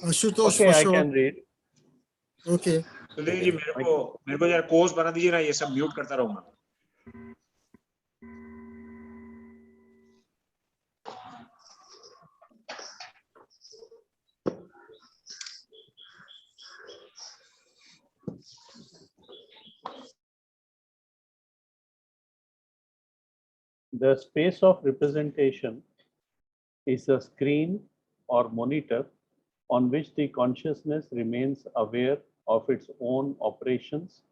Ashutosh Okay, for I sure. can read. Okay. Sudhir ji मेरे को यार कोर्स बना दीजिए ना, ये सब म्यूट करता रहूंगा. The space of representation is a screen or monitor on which the consciousness remains aware of its own operations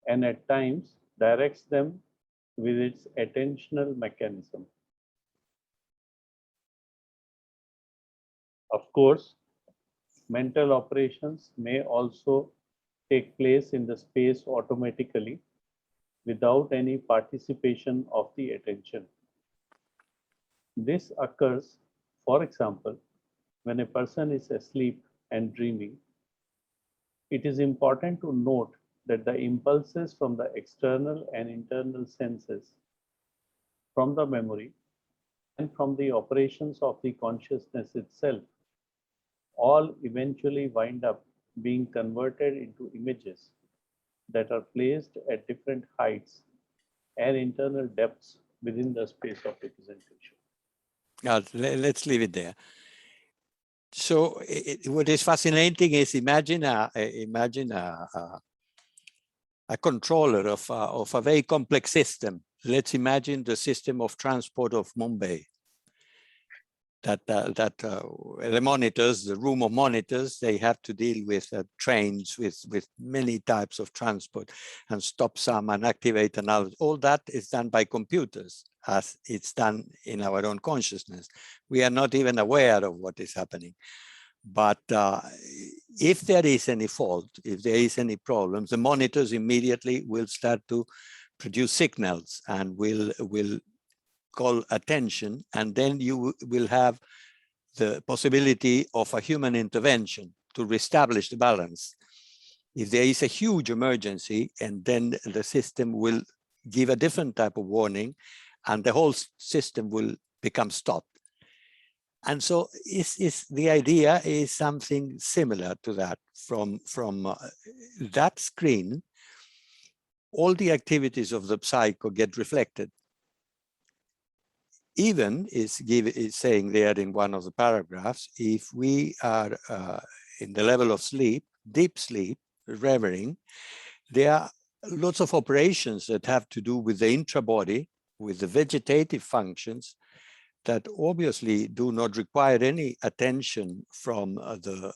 and at times directs them with its attentional mechanism. Of course, mental operations may also take place in the space automatically without any participation of the attention. This occurs, for example, when a person is asleep and dreaming. It is important to note that the impulses from the external and internal senses, from the memory, and from the operations of the consciousness itself, all eventually wind up being converted into images that are placed at different heights and internal depths within the space of representation. Let's leave it there. So what is fascinating is imagine a controller of a very complex system. Let's imagine the system of transport of Mumbai. The monitors, the room of monitors, they have to deal with trains, with many types of transport, and stop some and activate another. All that is done by computers, as it's done in our own consciousness. We are not even aware of what is happening. But if there is any fault, if there is any problems, the monitors immediately will start to produce signals and will call attention, and then you will have the possibility of a human intervention to reestablish the balance. If there is a huge emergency, and then the system will give a different type of warning, and the whole system will become stopped. And so the idea is something similar to that. From that screen, all the activities of the psycho get reflected. Even is saying there in one of the paragraphs, if we are in the level of sleep, deep sleep, revering, there are lots of operations that have to do with the intra-body, with the vegetative functions that obviously do not require any attention from the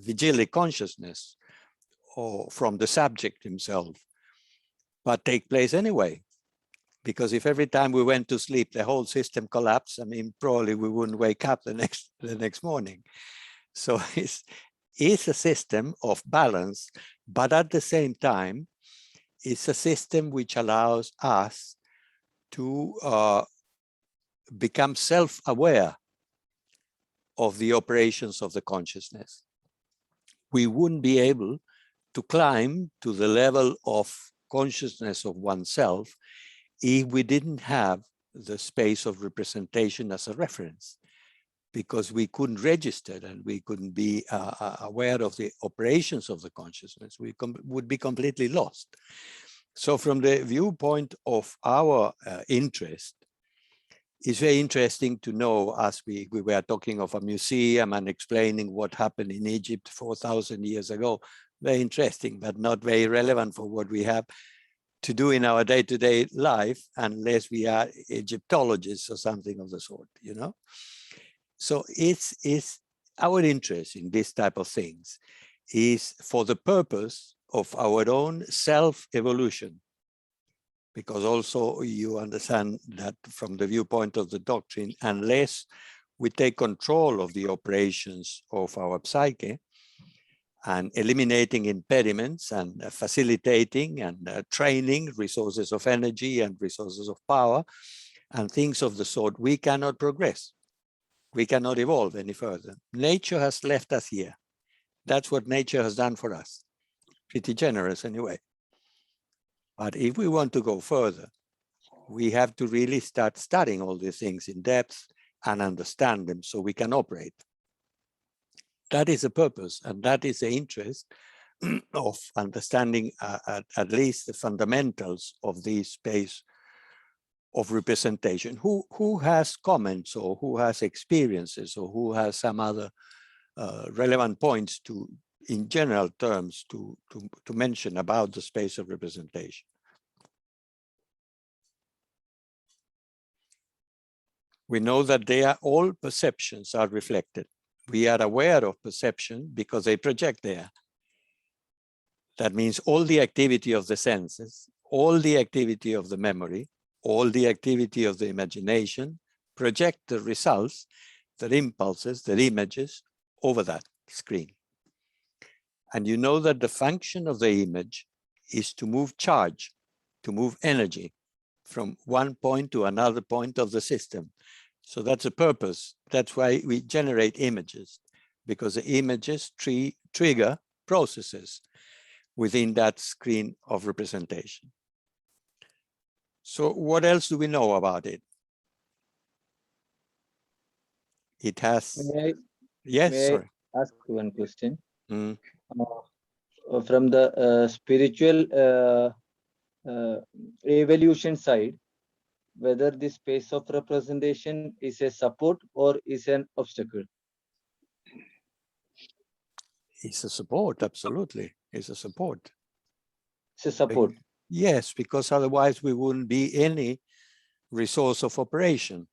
vigilic consciousness or from the subject himself, but take place anyway. Because if every time we went to sleep, the whole system collapsed, I mean, probably we wouldn't wake up the next morning. So it's a system of balance, but at the same time, it's a system which allows us to become self-aware of the operations of the consciousness. We wouldn't be able to climb to the level of consciousness of oneself if we didn't have the space of representation as a reference, because we couldn't register and we couldn't be aware of the operations of the consciousness. We would be completely lost. So from the viewpoint of our interest, it's very interesting to know, as we were talking of a museum and explaining what happened in Egypt 4,000 years ago, very interesting, but not very relevant for what we have to do in our day-to-day life, unless we are Egyptologists or something of the sort, you know? So it's our interest in this type of things is for the purpose of our own self-evolution. Because also you understand that from the viewpoint of the doctrine, unless we take control of the operations of our psyche, and eliminating impediments and facilitating and training resources of energy and resources of power and things of the sort, we cannot progress. We cannot evolve any further. Nature has left us here. That's what nature has done for us. Pretty generous anyway. But if we want to go further, we have to really start studying all these things in depth and understand them so we can operate. That is the purpose, and that is the interest of understanding at least the fundamentals of this space of representation. Who has comments, or who has experiences, or who has some other relevant points to, in general terms, to mention about the space of representation? We know that they are all perceptions are reflected. We are aware of perception because they project there. That means all the activity of the senses, all the activity of the memory, all the activity of the imagination project the results, the impulses, the images over that screen. And you know that the function of the image is to move charge, to move energy from one point to another point of the system. So that's a purpose. That's why we generate images, because the images trigger processes within that screen of representation. So what else do we know about it? It has, yes, May sorry. I ask one question? Mm. From the spiritual evolution side, whether the space of representation is a support or is an obstacle? It's a support, absolutely. It's a support. It's a support. Yes, because otherwise we wouldn't be any resource of operation.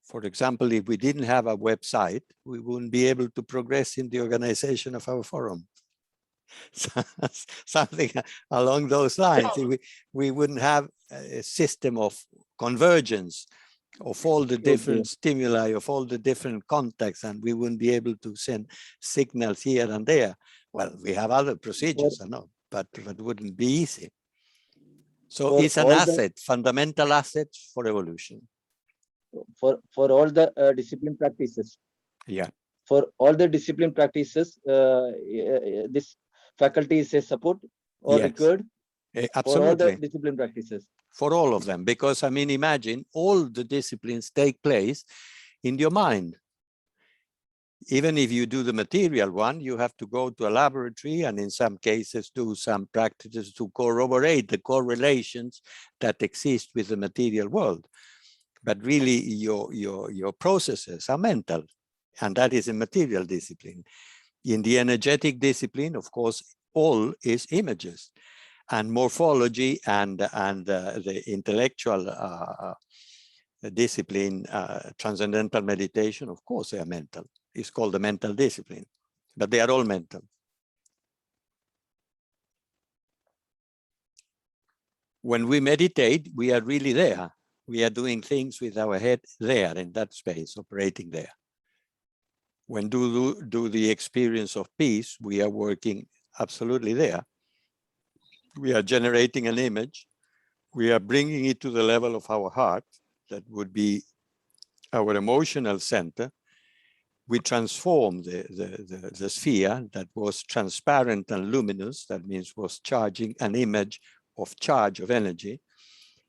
For example, if we didn't have a website, we wouldn't be able to progress in the organization of our forum. Something along those lines. We wouldn't have a system of convergence of all the different stimuli, of all the different contacts, and we wouldn't be able to send signals here and there. Well, we have other procedures, I know, but it wouldn't be easy. So it's an asset, fundamental asset for evolution. For all the discipline practices. Yeah. For all the discipline practices, this faculty is a support or required for all the discipline practices. For all of them, because I mean, imagine all the disciplines take place in your mind. Even if you do the material one, you have to go to a laboratory and in some cases do some practices to corroborate the correlations that exist with the material world. But really your processes are mental, and that is a material discipline. In the energetic discipline, of course, all is images. And morphology and the intellectual discipline, transcendental meditation, of course, they are mental. It's called the mental discipline, but they are all mental. When we meditate, we are really there. We are doing things with our head there in that space, operating there. When do the experience of peace, we are working absolutely there. We are generating an image. We are bringing it to the level of our heart. That would be our emotional center. We transform the sphere that was transparent and luminous. That means was charging an image of charge of energy.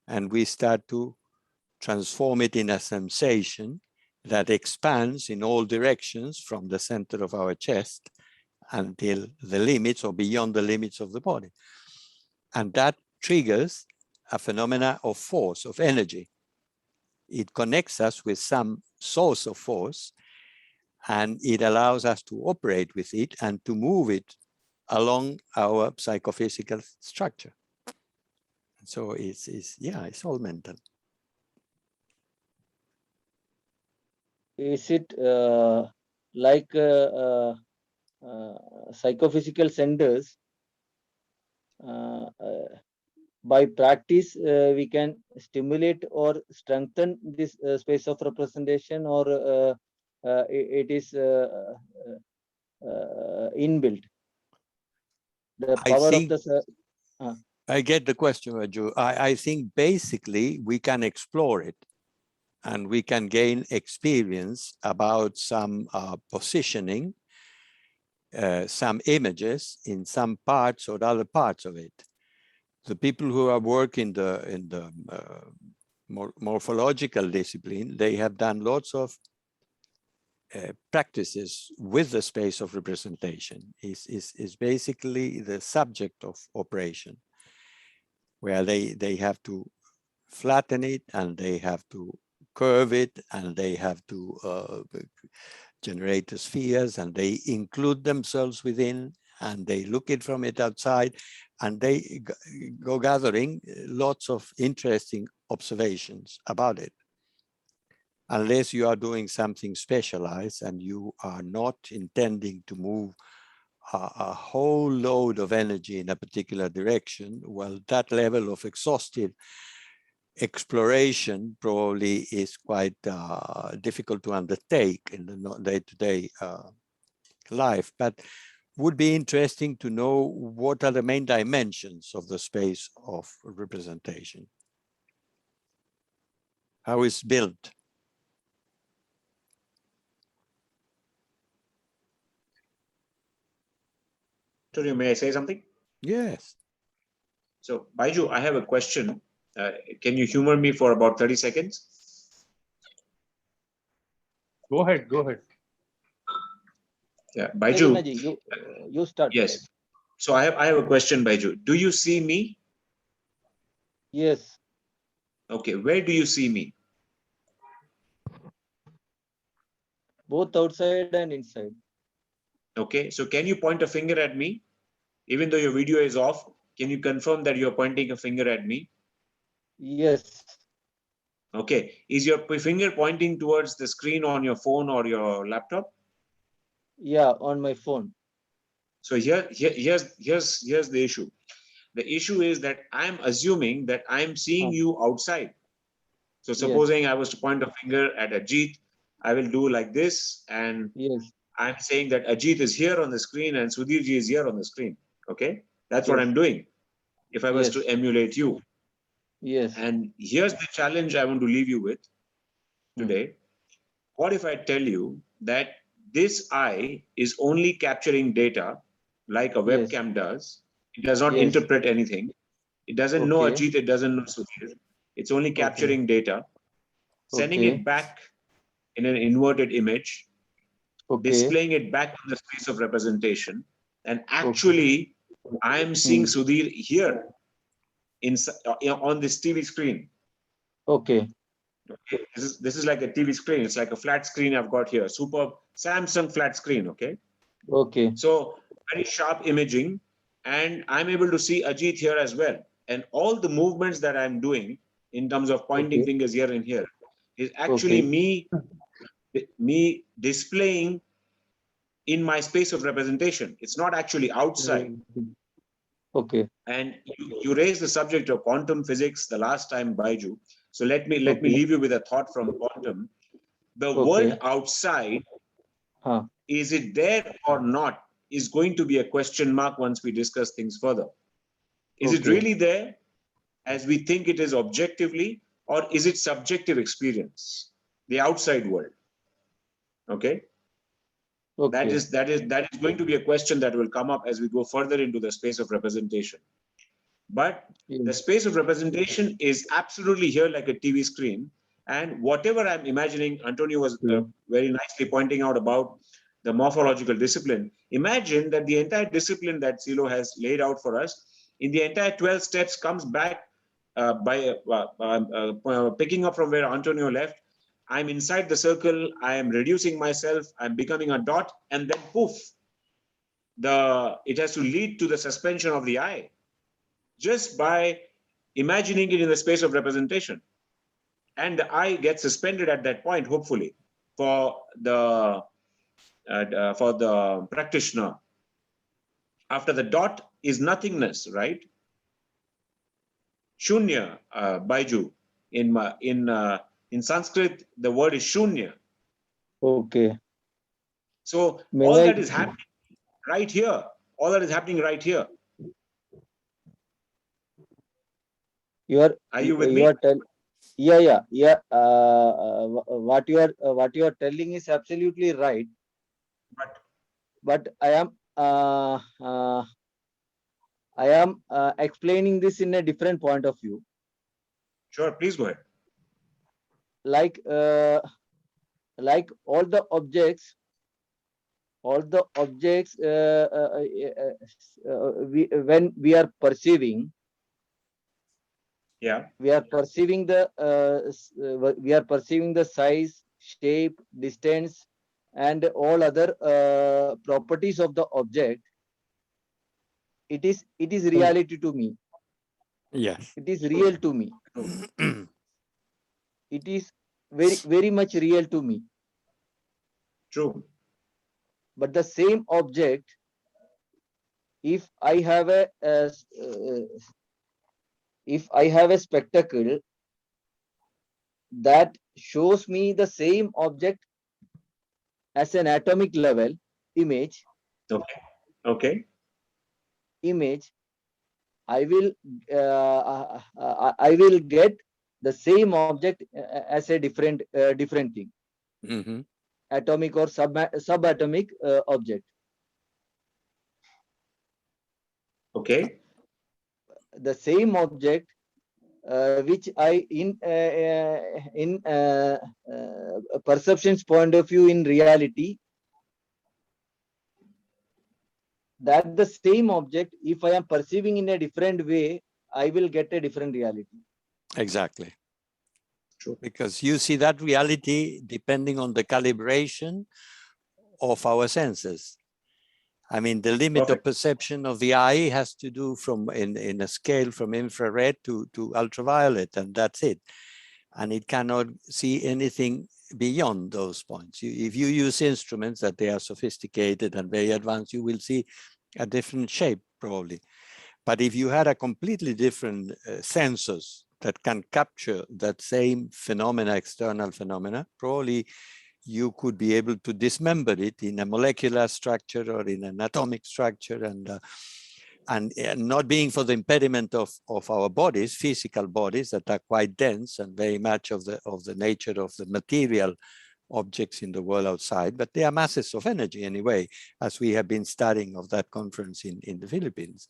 And we start to transform it in a sensation that expands in all directions from the center of our chest until the limits or beyond the limits of the body. And that triggers a phenomena of force, of energy. It connects us with some source of force, and it allows us to operate with it and to move it along our psychophysical structure. So it's all mental. Is it like psychophysical centers? By practice, we can stimulate or strengthen this space of representation, or it is inbuilt. The power of the. I get the question, Raju. I think basically we can explore it and we can gain experience about some positioning, some images in some parts or other parts of it. The people who are working in the morphological discipline, they have done lots of practices with the space of representation is basically the subject of operation, where they have to flatten it and they have to curve it and they have to generate the spheres and they include themselves within and they look it from it outside and they go gathering lots of interesting observations about it. Unless you are doing something specialized and you are not intending to move a whole load of energy in a particular direction, well, that level of exhaustive exploration probably is quite difficult to undertake in the day-to-day life, but would be interesting to know what are the main dimensions of the space of representation. How it's built. Antonio, may I say something? Yes. So, Baiju, I have a question. Can you humor me for about 30 seconds? Go ahead, go ahead. Yeah, Yeah, Baiju. Ganaji, you start. Yes. So I have a question, Baiju. Do you see me? Yes. Okay. Where do you see me? Both outside and inside. Okay. So can you point a finger at me? Even though your video is off, can you confirm that you're pointing a finger at me? Yes. Okay. Is your finger pointing towards the screen on your phone or your laptop? Yeah, on my phone. So here's the issue. The issue is that I'm assuming that I'm seeing you outside. So supposing I was to point a finger at Ajit, I will do like this, and Yes. I'm saying that Ajit is here on the screen and Sudhirji is here on the screen. Okay, that's what Yes. I'm doing. If I was Yes. to emulate you, Yes. and here's the challenge I want to leave you with today. What if I tell you that this eye is only capturing data like a Yes. webcam does? It does not Yes. interpret anything. It doesn't know Okay. Ajit, it doesn't know Sudhir. It's only Okay. capturing data, sending Okay. it back in an inverted image, Okay. displaying it back on the space of representation. And actually, I am seeing Sudhir here on this TV screen. Okay. Okay, this is like a TV screen. It's like a flat screen I've got here. Superb Samsung flat screen. Okay. Okay. So very sharp imaging, and I'm able to see Ajit here as well. And all the movements that I'm doing in terms of pointing Okay. fingers here and here is actually me displaying in my space of representation. It's not actually outside. Okay. And you raised the subject of quantum physics the last time, Baiju. So let me Okay. leave you with a thought from quantum. The Okay. world outside, is it there or not, is going to be a question mark once we discuss things further. Is it Okay. really there as we think it is objectively, or is it subjective experience, the outside world? Okay. That Okay. is going to be a question that will come up as we go further into the space of representation. But the Yes. space of representation is absolutely here like a TV screen. And whatever I'm imagining, Antonio was very nicely pointing out about the morphological discipline. Imagine that the entire discipline that Silo has laid out for us, in the entire 12 steps, comes back by picking up from where Antonio left. I'm inside the circle, I am reducing myself, I'm becoming a dot, and then poof, it has to lead to the suspension of the eye just by imagining it in the space of representation. And the eye gets suspended at that point, hopefully, for the practitioner. After the dot is nothingness, right? Shunya, Baiju. In Sanskrit, the word is shunya. Okay. So May all I? that is happening right here. All that is happening right here. Are you with me? Yeah. What you are telling is absolutely right. But I am explaining this in a different point of view. Sure, please go ahead. Like like all the objects, when we are perceiving, Yeah. we are perceiving the size, shape, distance, and all other properties of the object. It is reality to me. Yes. It is real to me. It is very much real to me. True. But the same object, if I have a spectacle that shows me the same object as an atomic level image, Okay. Okay. I will get the same object as a different thing, Mhm. atomic or subatomic object. Okay. The same object which I in perception's point of view, in reality, that the same object, if I am perceiving in a different way, I will get a different reality. Exactly. True. Because you see that reality depending on the calibration of our senses. I mean, the limit of Perfect. perception of the eye has to do from in a scale from infrared to ultraviolet, and that's it. And it cannot see anything beyond those points. If you use instruments that they are sophisticated and very advanced, you will see a different shape probably. But if you had a completely different sensors that can capture that same phenomena, external phenomena, probably you could be able to dismember it in a molecular structure or in an atomic structure, and not being for the impediment of our bodies, physical bodies that are quite dense and very much of the nature of the material objects in the world outside, but they are masses of energy anyway, as we have been studying of that conference in the Philippines.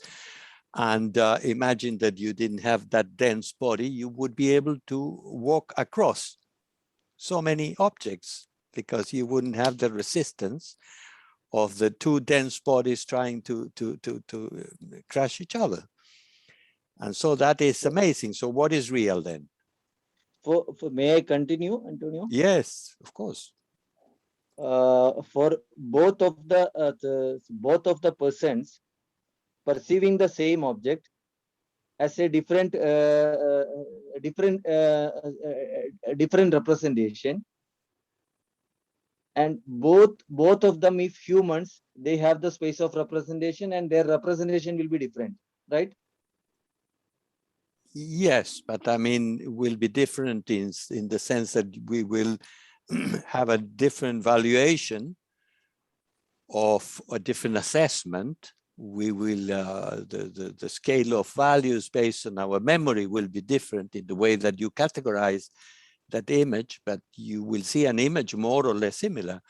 And imagine that you didn't have that dense body, you would be able to walk across so many objects because you wouldn't have the resistance of the two dense bodies trying to crush each other. And so that is amazing. So what is real then? May I continue, Antonio? Yes, of course. For both of the persons perceiving the same object as a different representation, and both of them, if humans, they have the space of representation and their representation will be different, right? Yes, but I mean, it will be different in the sense that we will have a different valuation of a different assessment. We will, the scale of values based on our memory will be different in the way that you categorize that image, but you will see an image more or less similar,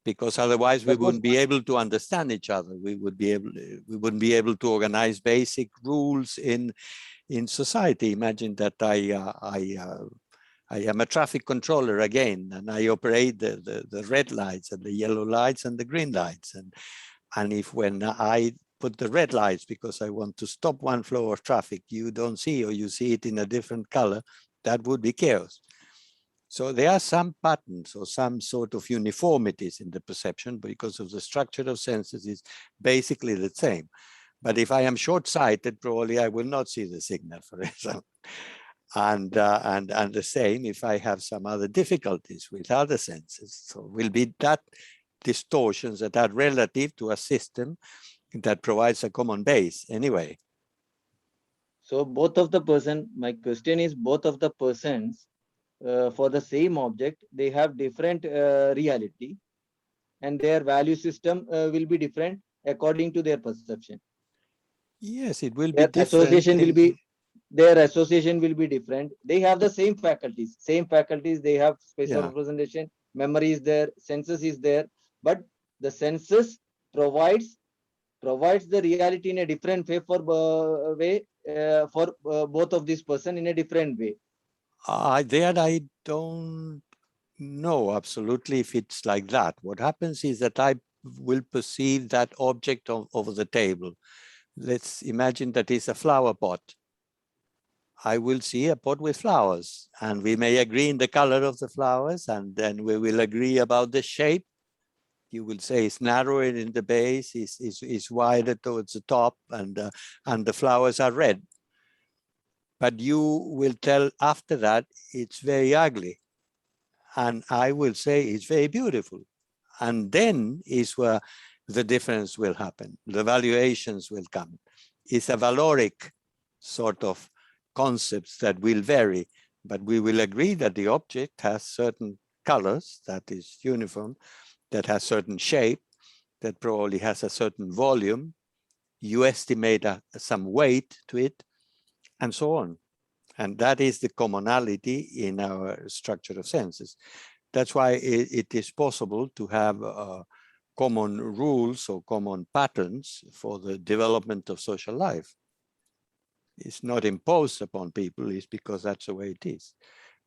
because otherwise we wouldn't be able to understand each other. We wouldn't be able to organize basic rules in society. Imagine that I am a traffic controller again, and I operate the red lights and the yellow lights and the green lights. And if when I put the red lights because I want to stop one flow of traffic, you don't see, or you see it in a different color, that would be chaos. So there are some patterns or some sort of uniformities in the perception because of the structure of senses is basically the same. But if I am short-sighted, probably I will not see the signal, for example. And the same if I have some other difficulties with other senses. So will be that distortions that are relative to a system that provides a common base anyway. So my question is, both of the persons for the same object, they have different reality, and their value system will be different according to their perception. Yes, it will be Their different. association will be different. They have the same faculties. They have space of representation, memory is there, senses is there, but the senses provides the reality in a different way for both of these person in a different way. There I don't No, absolutely. If it's like that, what happens is that I will perceive that object over the table. Let's imagine that it's a flower pot. I will see a pot with flowers, and we may agree in the color of the flowers, and then we will agree about the shape. You will say it's narrower in the base, is wider towards the top, and the flowers are red. But you will tell after that it's very ugly, and I will say it's very beautiful. And then is where the difference will happen. The valuations will come. It's a valoric sort of concepts that will vary, but we will agree that the object has certain colors that is uniform, that has certain shape, that probably has a certain volume. You estimate some weight to it, and so on. And that is the commonality in our structure of senses. That's why it is possible to have common rules or common patterns for the development of social life. It's not imposed upon people, it's because that's the way it is.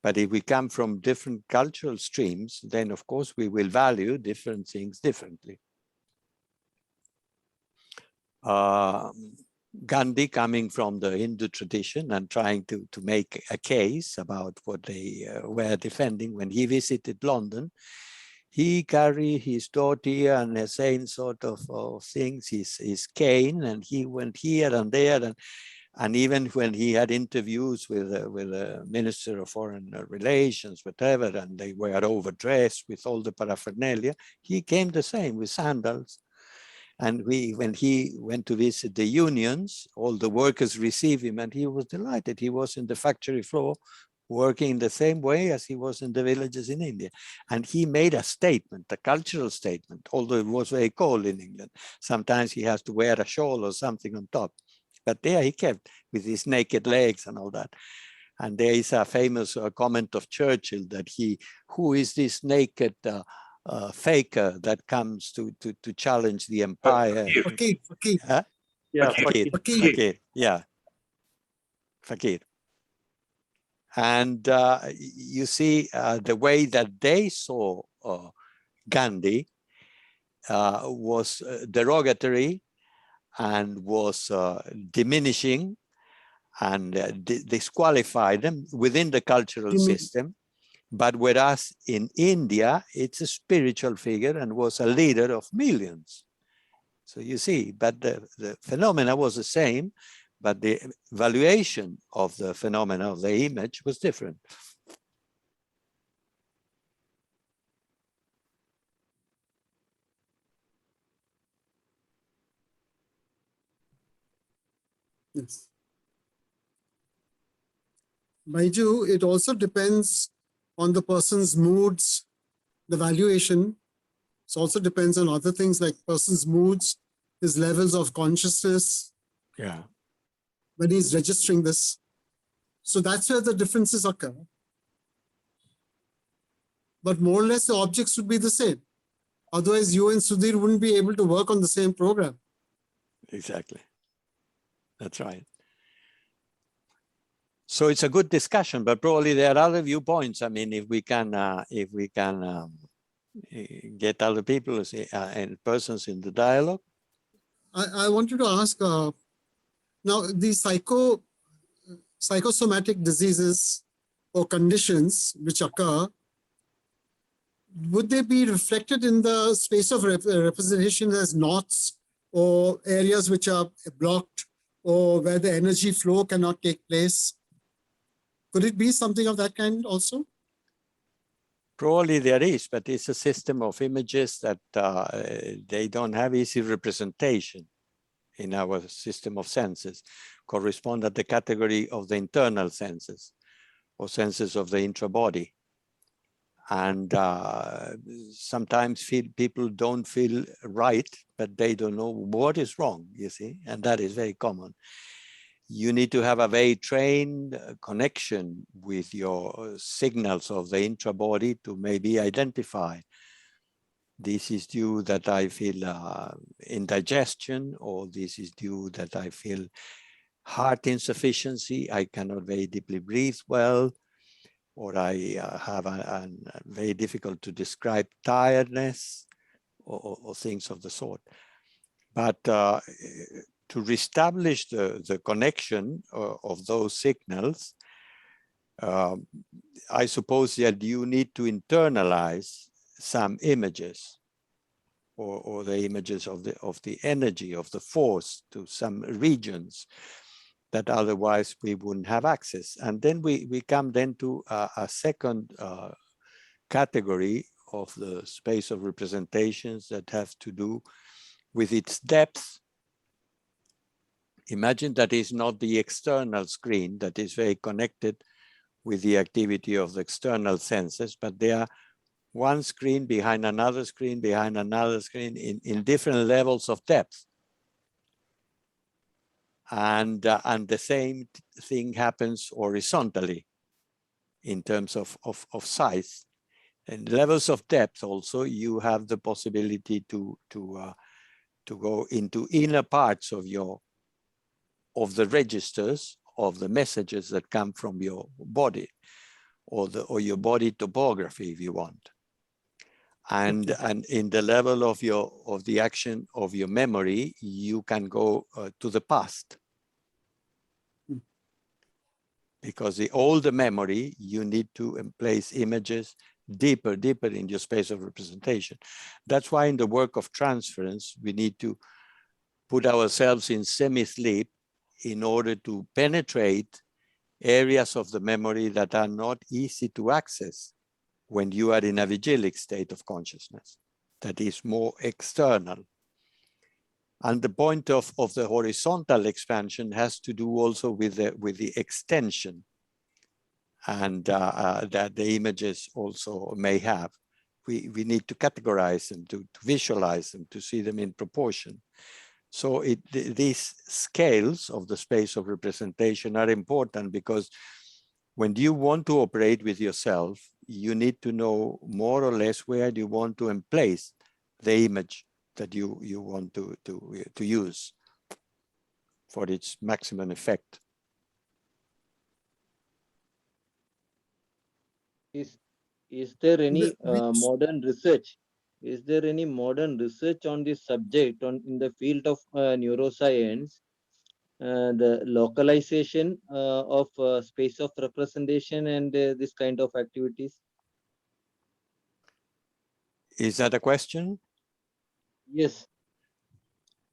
But if we come from different cultural streams, then of course we will value different things differently. Gandhi, coming from the Hindu tradition and trying to make a case about what they were defending when he visited London, he carried his dhoti and the same sort of things, his cane, and he went here and there. And even when he had interviews with the Minister of Foreign Relations, whatever, and they were overdressed with all the paraphernalia, he came the same with sandals. And when he went to visit the unions, all the workers received him and he was delighted. He was in the factory floor working in the same way as he was in the villages in India. And he made a statement, a cultural statement, although it was very cold in England. Sometimes he has to wear a shawl or something on top. But there he kept with his naked legs and all that. And there is a famous comment of Churchill that who is this naked faker that comes to challenge the empire? Fakir, Fakir, Huh? Yeah, Fakir. Fakir. Fakir. Yeah. Fakir. And you see the way that they saw Gandhi was derogatory and was diminishing and disqualified them within the cultural system. But whereas in India, it's a spiritual figure and was a leader of millions. So you see, but the phenomena was the same, but the valuation of the phenomena of the image was different. Yes. Baiju, it also depends on the person's moods, the valuation. It also depends on other things like person's moods, his levels of consciousness. Yeah. When he's registering this. So that's where the differences occur. But more or less the objects would be the same. Otherwise, you and Sudhir wouldn't be able to work on the same program. Exactly. That's right. So it's a good discussion, but probably there are other viewpoints. I mean, if we can get other people and persons in the dialogue. I wanted to ask, now these psychosomatic diseases or conditions which occur, would they be reflected in the space of representation as knots or areas which are blocked or where the energy flow cannot take place? Could it be something of that kind also? Probably there is, but it's a system of images that they don't have easy representation in our system of senses, correspond at the category of the internal senses or senses of the intra-body. And sometimes people don't feel right, but they don't know what is wrong, you see, and that is very common. You need to have a very trained connection with your signals of the intra-body to maybe identify this is due that I feel indigestion, or this is due that I feel heart insufficiency, I cannot very deeply breathe well. or I have a very difficult to describe tiredness, or things of the sort. But to reestablish the connection of those signals, I suppose that you need to internalize some images, or the images of the energy, of the force, to some regions that otherwise we wouldn't have access. And then we come then to a second category of the space of representations that have to do with its depth. Imagine that is not the external screen that is very connected with the activity of the external senses, but they are one screen behind another screen behind another screen in different levels of depth. And the same thing happens horizontally in terms of size. And levels of depth also, you have the possibility to go into inner parts of the registers of the messages that come from your body, or your body topography, if you want. And in the level of the action of your memory, you can go to the past. Because the older memory, you need to place images deeper in your space of representation. That's why in the work of transference, we need to put ourselves in semi-sleep in order to penetrate areas of the memory that are not easy to access when you are in a vigilic state of consciousness that is more external. And the point of the horizontal expansion has to do also with the extension, and that the images also may have. We need to categorize them, to visualize them, to see them in proportion. So these scales of the space of representation are important, because when you want to operate with yourself, you need to know more or less where you want to place the image that you want to use for its maximum effect. Is there any Which- modern research? Is there any modern research on this subject in the field of neuroscience? The localization of space of representation and this kind of activities? Is that a question? Yes.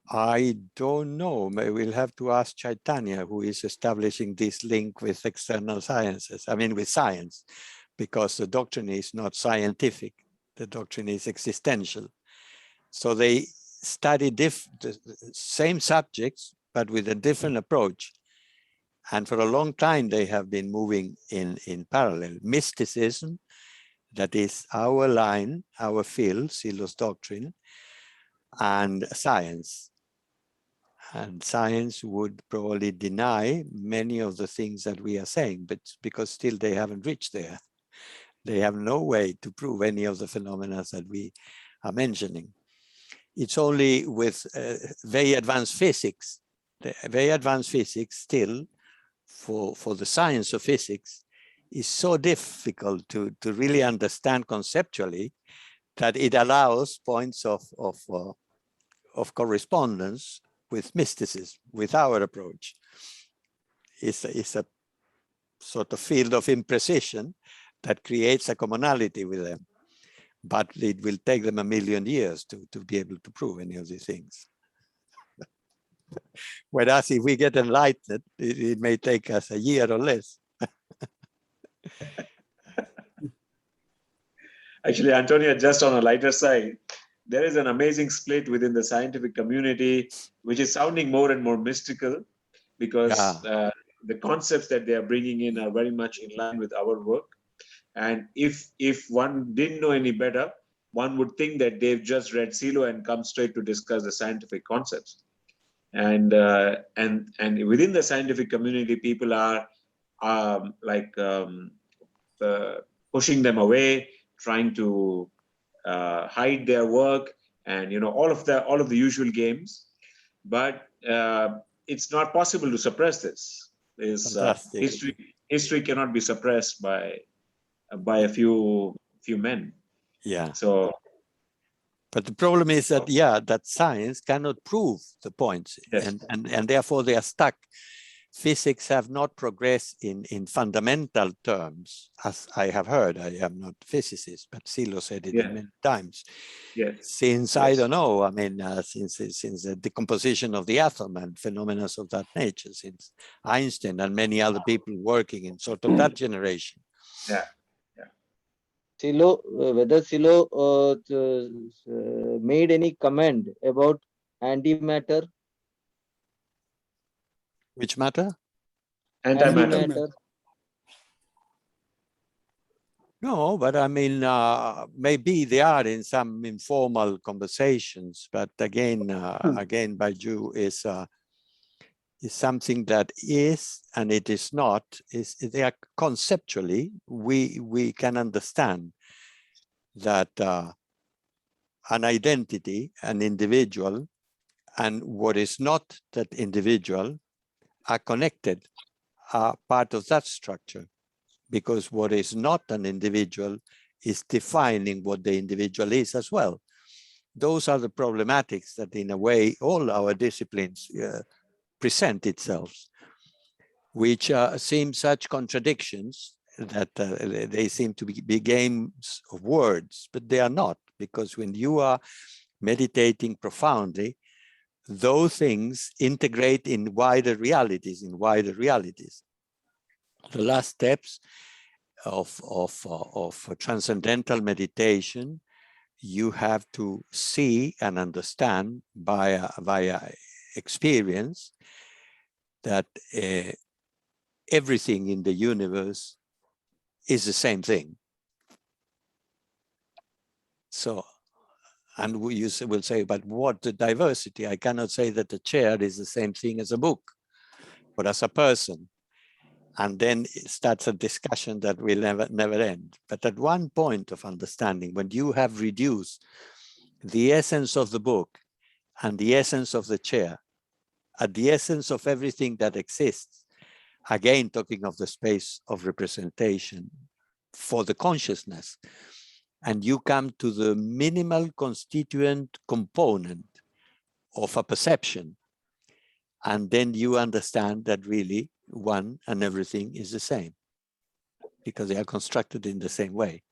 I don't know. We'll have to ask Chaitanya, who is establishing this link with external sciences, with science, because the doctrine is not scientific. The doctrine is existential. So they study the same subjects, but with a different approach. And for a long time, they have been moving in parallel. Mysticism, that is our line, our field, Silo's doctrine, and science. And science would probably deny many of the things that we are saying, but because still they haven't reached there. They have no way to prove any of the phenomena that we are mentioning. It's only with very advanced physics. The very advanced physics still, for the science of physics, is so difficult to really understand conceptually that it allows points of correspondence with mysticism, with our approach. It's a sort of field of imprecision that creates a commonality with them. But it will take them 1,000,000 years to be able to prove any of these things. Whereas if we get enlightened, it may take us a year or less. Actually, Antonio, just on a lighter side, there is an amazing split within the scientific community, which is sounding more and more mystical, because the concepts that they are bringing in are very much in line with our work. And if one didn't know any better, one would think that they've just read Silo and come straight to discuss the scientific concepts. And within the scientific community, people are pushing them away, trying to hide their work, and all of the usual games. But it's not possible to suppress this. History cannot be suppressed by by a few men. Yeah. So But the problem is that, yeah, that science cannot prove the points, yes. and therefore they are stuck. Physics have not progressed in fundamental terms, as I have heard. I am not a physicist, but Silo said it Yeah. many times. Yes. Since, I don't know, I mean, since the decomposition of the atom and phenomena of that nature, since Einstein and many other people working in sort of that generation. Yeah. Silo, whether Silo made any comment about antimatter? Which matter? Antimatter. Antimatter. No, but I mean, maybe they are in some informal conversations, but again, again, Baiju is something that is, and it is not, they are conceptually, we can understand that an identity, an individual, and what is not that individual are connected, are part of that structure, because what is not an individual is defining what the individual is as well. Those are the problematics that in a way all our disciplines present itself, which seem such contradictions that they seem to be games of words, but they are not, because when you are meditating profoundly, those things integrate in wider realities, The last steps of transcendental meditation, you have to see and understand via experience that everything in the universe is the same thing. So, and you will say, but what the diversity? I cannot say that a chair is the same thing as a book or as a person. And then it starts a discussion that will never end. But at one point of understanding, when you have reduced the essence of the book and the essence of the chair, at the essence of everything that exists, again, talking of the space of representation for the consciousness, and you come to the minimal constituent component of a perception, and then you understand that really one and everything is the same, because they are constructed in the same way.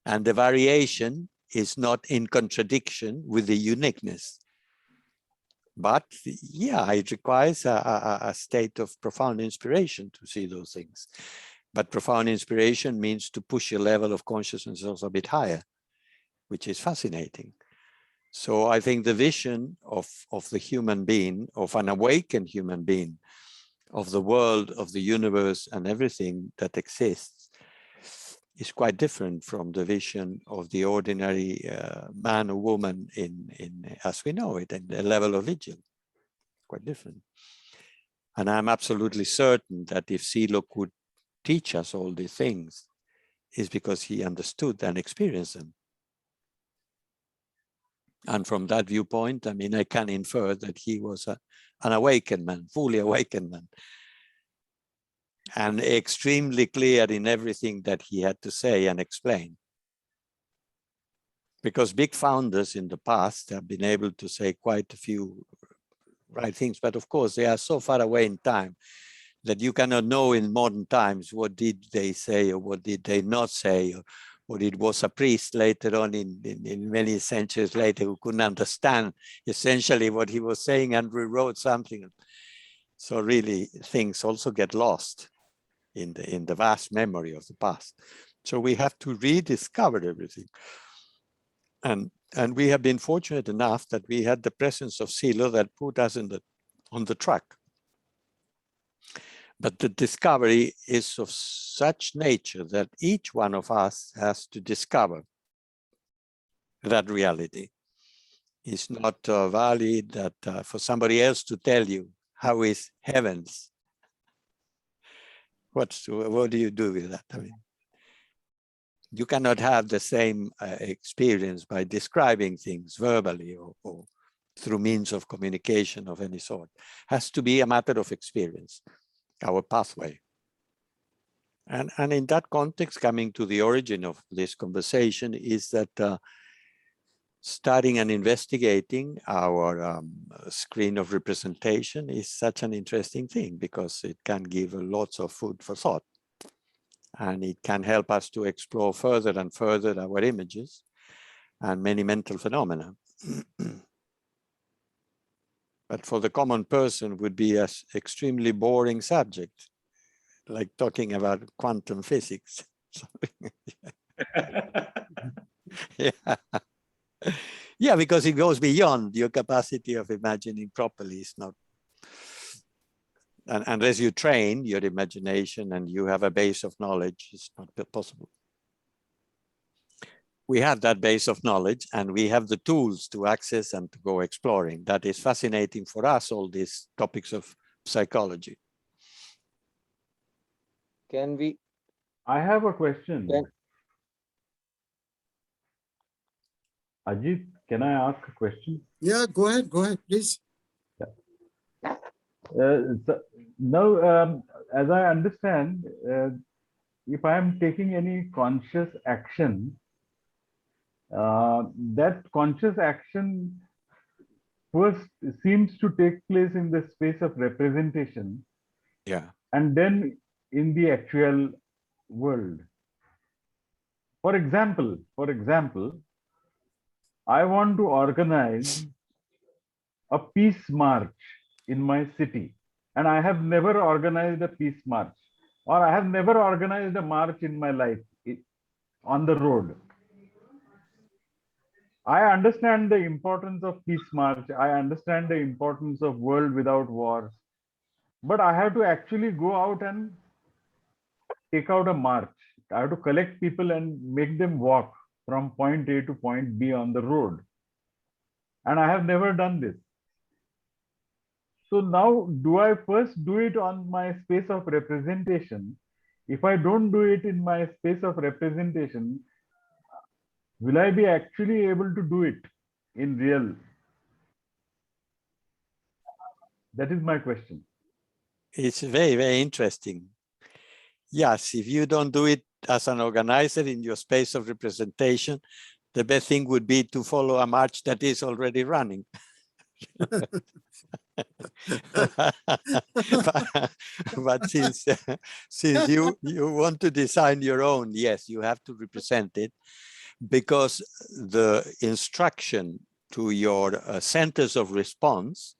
And the variation is not in contradiction with the uniqueness. But yeah, it requires a state of profound inspiration to see those things. But profound inspiration means to push your level of consciousness also a bit higher, which is fascinating. So I think the vision of the human being, of an awakened human being, of the world, of the universe and everything that exists is quite different from the vision of the ordinary man or woman in as we know it, in the level of vigil. Quite different. And I'm absolutely certain that if Silo could teach us all these things, is because he understood and experienced them. And from that viewpoint, I mean, I can infer that he was an awakened man, fully awakened man, and extremely clear in everything that he had to say and explain. Because big founders in the past have been able to say quite a few right things, but of course they are so far away in time that you cannot know in modern times what did they say or what did they not say, or it was a priest later on in many centuries later who couldn't understand essentially what he was saying and rewrote something. So really things also get lost in the vast memory of the past. So we have to rediscover everything. And we have been fortunate enough that we had the presence of Silo that put us on the track. But the discovery is of such nature that each one of us has to discover that reality. It's not valid that for somebody else to tell you how is heavens. What do you do with that? I mean, you cannot have the same experience by describing things verbally or through means of communication of any sort. It has to be a matter of experience, our pathway. And in that context, coming to the origin of this conversation is that studying and investigating our screen of representation is such an interesting thing because it can give lots of food for thought. And it can help us to explore further and further our images and many mental phenomena. But for the common person would be an extremely boring subject, like talking about quantum physics. Yeah. Yeah, because it goes beyond your capacity of imagining properly. It's not, and unless you train your imagination and you have a base of knowledge, it's not possible. We have that base of knowledge and we have the tools to access and to go exploring. That is fascinating for us, all these topics of psychology. Can we? I have a question. Can- Ajit, can I ask a question? Yeah, go ahead, please. Now, as I understand, if I am taking any conscious action, that conscious action first seems to take place in the space of representation, Yeah. and then in the actual world. For example, I want to organize a peace march in my city, and I have never organized a peace march, or I have never organized a march in my life on the road. I understand the importance of peace march. I understand the importance of world without wars, but I have to actually go out and take out a march. I have to collect people and make them walk from point A to point B on the road. And I have never done this. So now, do I first do it on my space of representation? If I don't do it in my space of representation, will I be actually able to do it in real? That is my question. It's very, very interesting. Yes, if you don't do it as an organizer in your space of representation, the best thing would be to follow a march that is already running. but since you want to design your own, yes, you have to represent it, because the instruction to your centers of response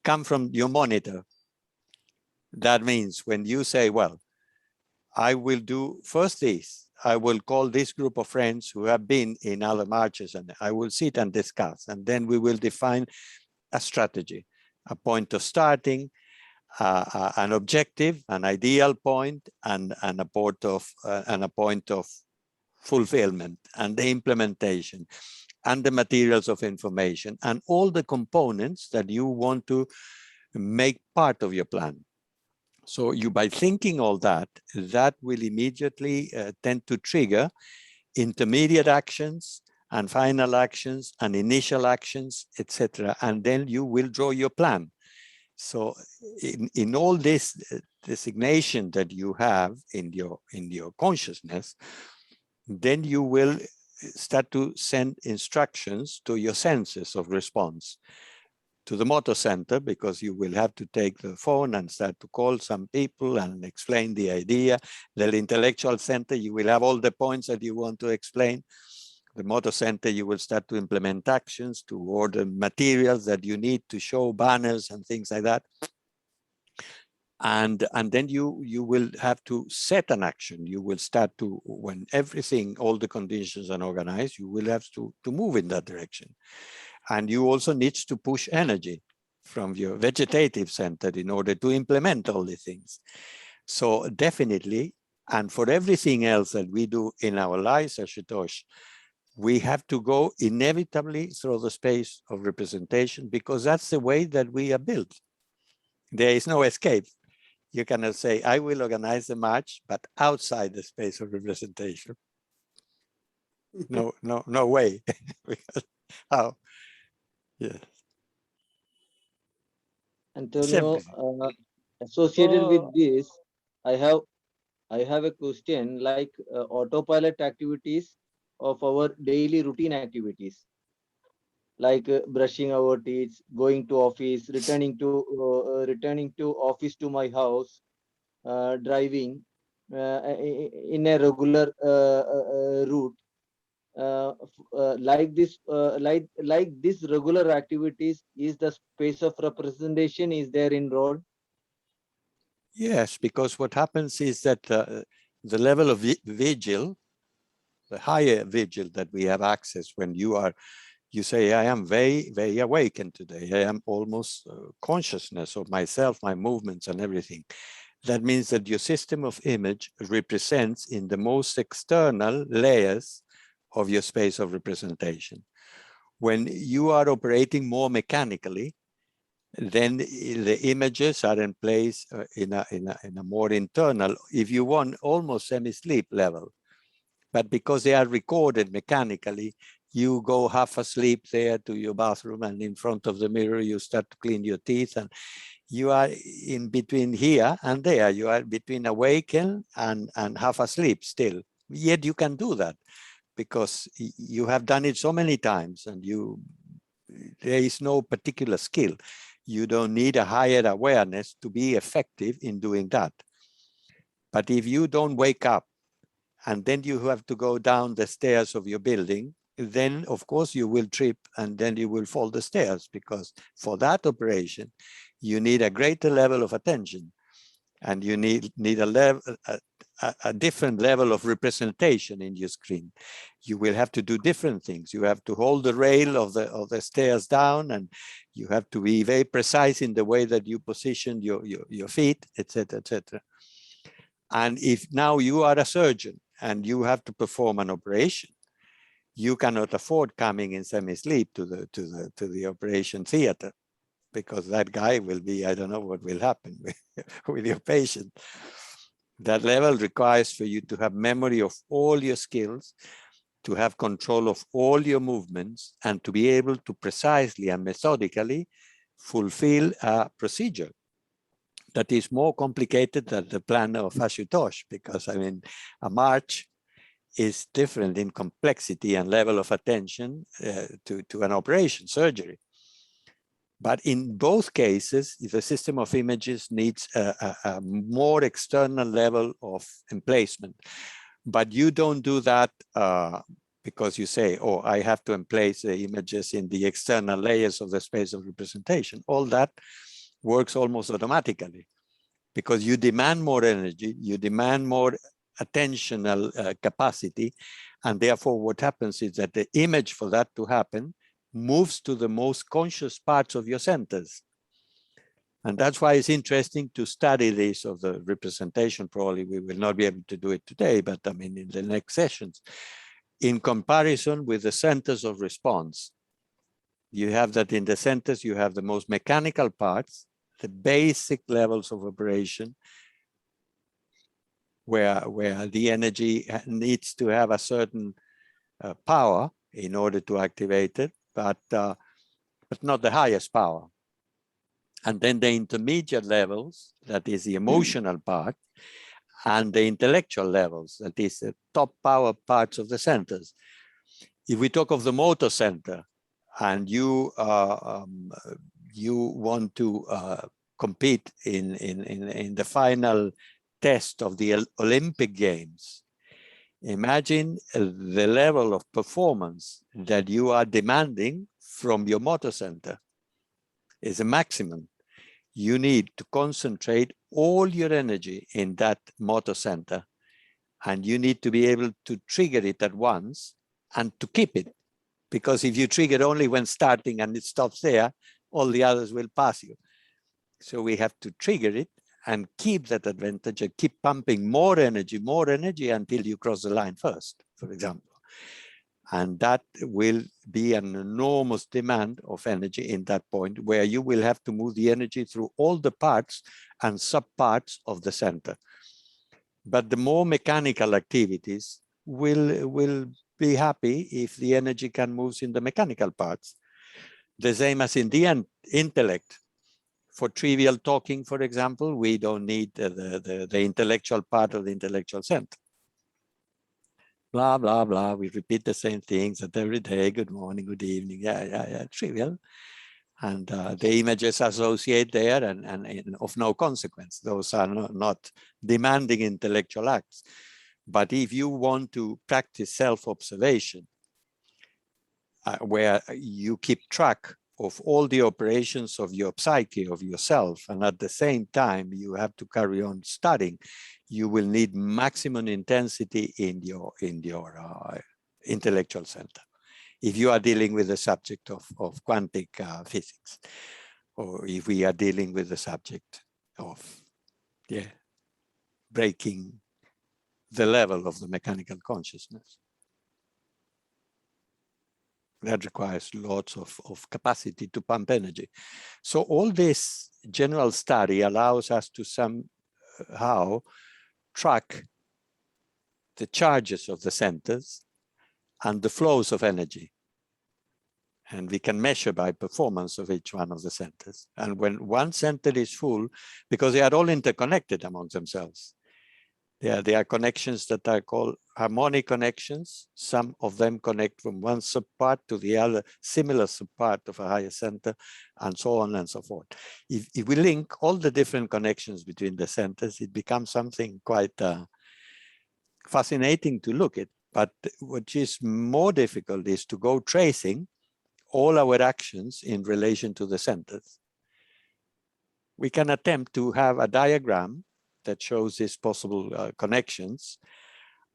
come from your monitor. That means when you say, well, I will do first this, I will call this group of friends who have been in other marches, and I will sit and discuss, and then we will define a strategy, a point of starting, an objective, an ideal point, and a point of fulfillment, and the implementation, and the materials of information, and all the components that you want to make part of your plan. So you, by thinking all that, that will immediately tend to trigger intermediate actions and final actions and initial actions, etc. And then you will draw your plan. So in all this designation that you have in your consciousness, then you will start to send instructions to your senses of response, to the motor center, because you will have to take the phone and start to call some people and explain the idea. The intellectual center, you will have all the points that you want to explain. The motor center, you will start to implement actions, to order materials that you need to show, banners and things like that. And then you will have to set an action. You will start to, when everything, all the conditions are organized, you will have to move in that direction. And you also need to push energy from your vegetative center in order to implement all the things. So definitely, and for everything else that we do in our lives, Ashutosh, we have to go inevitably through the space of representation, because that's the way that we are built. There is no escape. You cannot say, I will organize the march, but outside the space of representation. No way. How? Yes. Antonio, Simply. associated with this, I have I have a question like autopilot activities of our daily routine activities, like brushing our teeth, going to office, returning to office to my house, driving in a regular route. Like this regular activities is the space of representation is there in road. Yes, because what happens is that the level of vigil, the higher vigil that we have access when you say, I am very, very awakened today. I am almost consciousness of myself, my movements and everything. That means that your system of image represents in the most external layers of your space of representation. When you are operating more mechanically, then the images are in place in a more internal, if you want, almost semi-sleep level. But because they are recorded mechanically, you go half asleep there to your bathroom, and in front of the mirror, you start to clean your teeth, and you are in between here and there. You are between awakened and half asleep still. Yet you can do that because you have done it so many times, and there is no particular skill. You don't need a higher awareness to be effective in doing that. But if you don't wake up and then you have to go down the stairs of your building, then of course you will trip and then you will fall the stairs, because for that operation, you need a greater level of attention, and you need a different level of representation in your screen. You will have to do different things. You have to hold the rail of the stairs down, and you have to be very precise in the way that you position your feet, etc., etc. And if now you are a surgeon and you have to perform an operation, you cannot afford coming in semi-sleep to the operation theater, because that guy will be, I don't know what will happen with your patient. That level requires for you to have memory of all your skills, to have control of all your movements, and to be able to precisely and methodically fulfill a procedure that is more complicated than the plan of Ashutosh, because I mean, a march is different in complexity and level of attention to an operation, surgery. But in both cases, the system of images needs a more external level of emplacement. But you don't do that because you say, oh, I have to emplace the images in the external layers of the space of representation. All that works almost automatically, because you demand more energy, you demand more attentional capacity, and therefore what happens is that the image for that to happen moves to the most conscious parts of your centers. And that's why it's interesting to study this of the representation. Probably we will not be able to do it today, but I mean in the next sessions, in comparison with the centers of response. You have that in the centers, you have the most mechanical parts, the basic levels of operation, where the energy needs to have a certain power in order to activate it, but not the highest power. And then the intermediate levels, that is the emotional part, and the intellectual levels, that is the top power parts of the centers. If we talk of the motor center, and you want to compete in the final test of the Olympic Games, imagine the level of performance that you are demanding from your motor center is a maximum. You need to concentrate all your energy in that motor center, and you need to be able to trigger it at once and to keep it. Because if you trigger only when starting and it stops there, all the others will pass you. So we have to trigger it and keep that advantage and keep pumping more energy until you cross the line first, for example. And that will be an enormous demand of energy in that point, where you will have to move the energy through all the parts and subparts of the center. But the more mechanical activities will be happy if the energy can move in the mechanical parts. The same as in the intellect. For trivial talking, for example, we don't need the intellectual part of the intellectual center. Blah, blah, blah. We repeat the same things at every day. Good morning, good evening. Yeah, trivial. And the images associate there and of no consequence. Those are not demanding intellectual acts. But if you want to practice self-observation, where you keep track of all the operations of your psyche, of yourself, and at the same time you have to carry on studying, you will need maximum intensity in your intellectual center. If you are dealing with the subject of quantic physics, or if we are dealing with the subject of breaking the level of the mechanical consciousness. That requires lots of capacity to pump energy. So all this general study allows us to somehow track the charges of the centers and the flows of energy. And we can measure by performance of each one of the centers. And when one center is full, because they are all interconnected among themselves, there are connections that are called harmonic connections. Some of them connect from one subpart to the other, similar subpart of a higher center, and so on and so forth. If we link all the different connections between the centers, it becomes something quite fascinating to look at. But what is more difficult is to go tracing all our actions in relation to the centers. We can attempt to have a diagram that shows these possible connections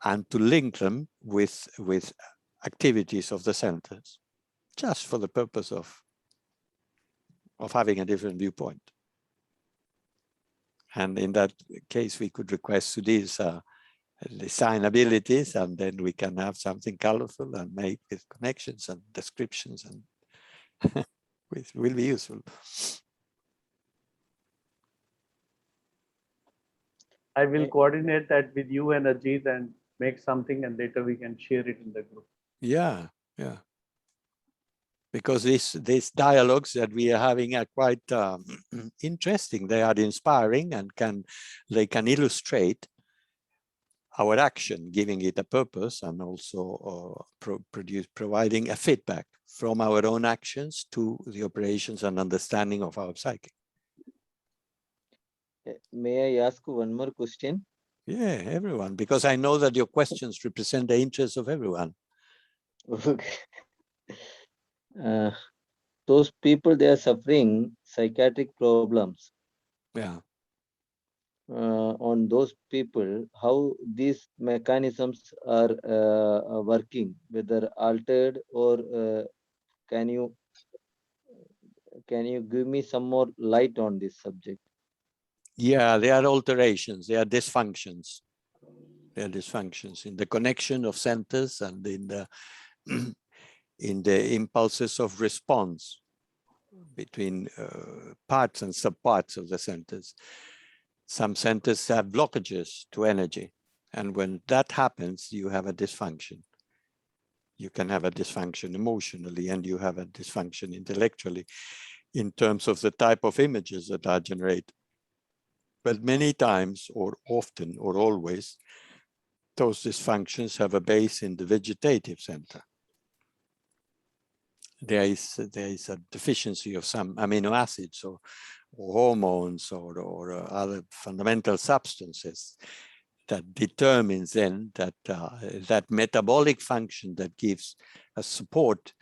and to link them with activities of the centers, just for the purpose of having a different viewpoint. And in that case, we could request Sudhir's design abilities, and then we can have something colorful and make with connections and descriptions, and which will be useful. I will coordinate that with you and Ajit and make something, and later we can share it in the group. Yeah. Because these dialogues that we are having are quite interesting. They are inspiring and they can illustrate our action, giving it a purpose, and also providing a feedback from our own actions to the operations and understanding of our psyche. May I ask one more question? Yeah, everyone, because I know that your questions represent the interests of everyone. Okay. Those people, they are suffering psychiatric problems. Yeah. On those people, how these mechanisms are working, whether altered, or can you give me some more light on this subject? Yeah, there are alterations, there are dysfunctions. There are dysfunctions in the connection of centers and in the impulses of response between parts and subparts of the centers. Some centers have blockages to energy. And when that happens, you have a dysfunction. You can have a dysfunction emotionally, and you have a dysfunction intellectually in terms of the type of images that are generated. But many times, or often, or always, those dysfunctions have a base in the vegetative center. There is a deficiency of some amino acids or hormones or other fundamental substances that determines then that that metabolic function that gives a support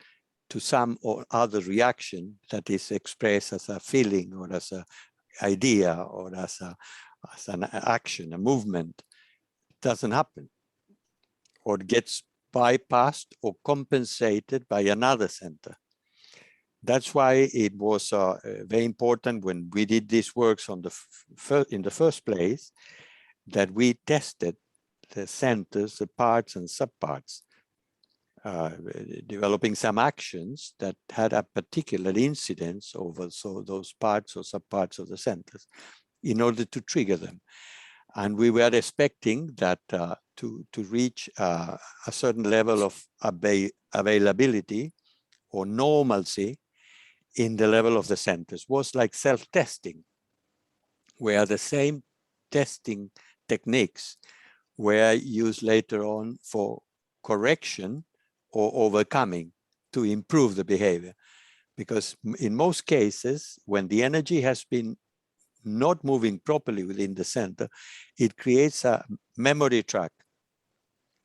to some or other reaction that is expressed as a feeling or as an idea or as an action, a movement, doesn't happen, or gets bypassed or compensated by another center. That's why it was very important when we did these works in the first place, that we tested the centers, the parts and subparts, developing some actions that had a particular incidence over those parts or subparts of the centers in order to trigger them. And we were expecting that to reach a certain level of availability or normalcy in the level of the centers was like self-testing, where the same testing techniques were used later on for correction or overcoming to improve the behavior. Because in most cases, when the energy has been not moving properly within the center, it creates a memory track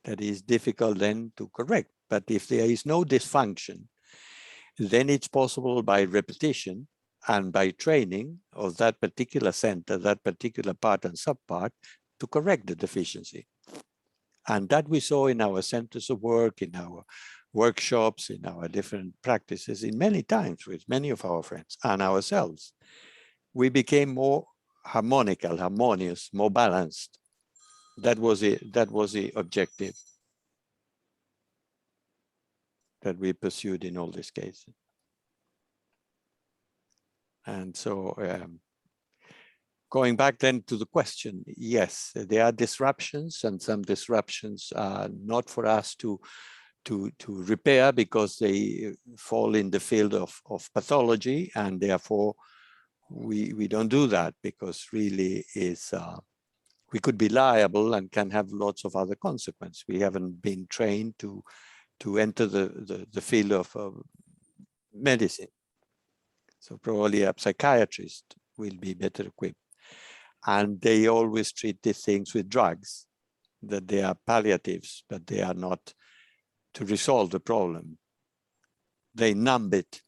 that is difficult then to correct. But if there is no dysfunction, then it's possible by repetition and by training of that particular center, that particular part and subpart, to correct the deficiency. And that we saw in our centers of work, in our workshops, in our different practices, in many times with many of our friends and ourselves. We became more harmonical, harmonious, more balanced. That was the objective that we pursued in all these cases. And so going back then to the question, yes, there are disruptions, and some disruptions are not for us to repair because they fall in the field of pathology, and therefore we don't do that, because really is we could be liable and can have lots of other consequences. We haven't been trained to enter the field of medicine. So probably a psychiatrist will be better equipped. And they always treat these things with drugs, that they are palliatives, but they are not to resolve the problem. They numb it.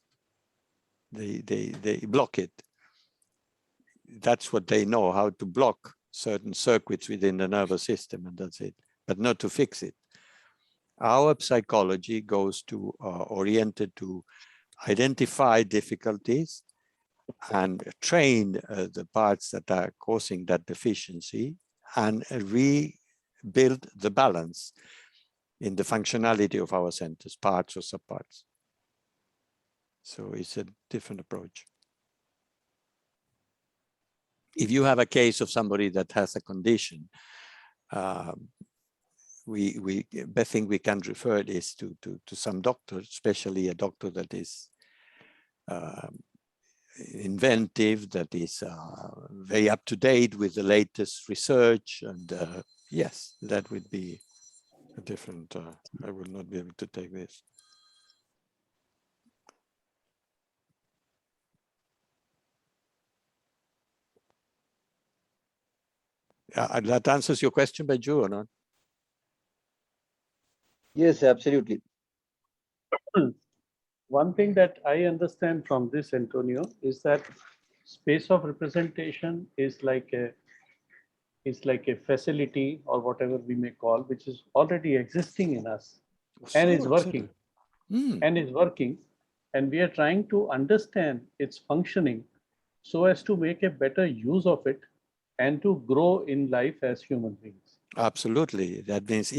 They block it. That's what they know, how to block certain circuits within the nervous system, and that's it, but not to fix it. Our psychology goes to oriented to identify difficulties and train the parts that are causing that deficiency and rebuild the balance in the functionality of our centers, parts or subparts. So it's a different approach. If you have a case of somebody that has a condition, best thing we can refer is to some doctor, especially a doctor that is inventive, that is very up to date with the latest research, and yes, that would be a different. I will not be able to take this. That answers your question, Baiju, or not? Yes, absolutely. One thing that I understand from this, Antonio, is that space of representation is like a facility, or whatever we may call, which is already existing in us and is working. And is working, and we are trying to understand its functioning so as to make a better use of it and to grow in life as human beings. Absolutely. That means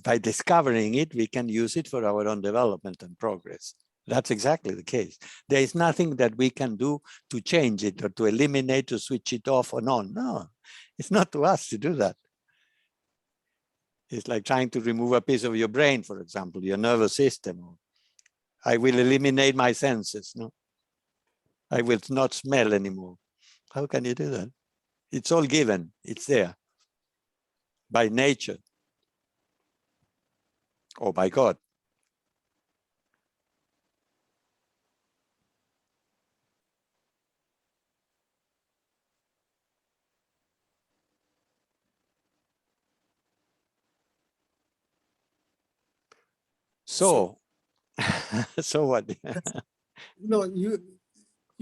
by discovering it, we can use it for our own development and progress. That's exactly the case. There is nothing that we can do to change it or to eliminate, to switch it off or on. No, it's not to us to do that. It's like trying to remove a piece of your brain, for example, your nervous system. I will eliminate my senses. No, I will not smell anymore. How can you do that? It's all given. It's there by nature or by God. So what? No, you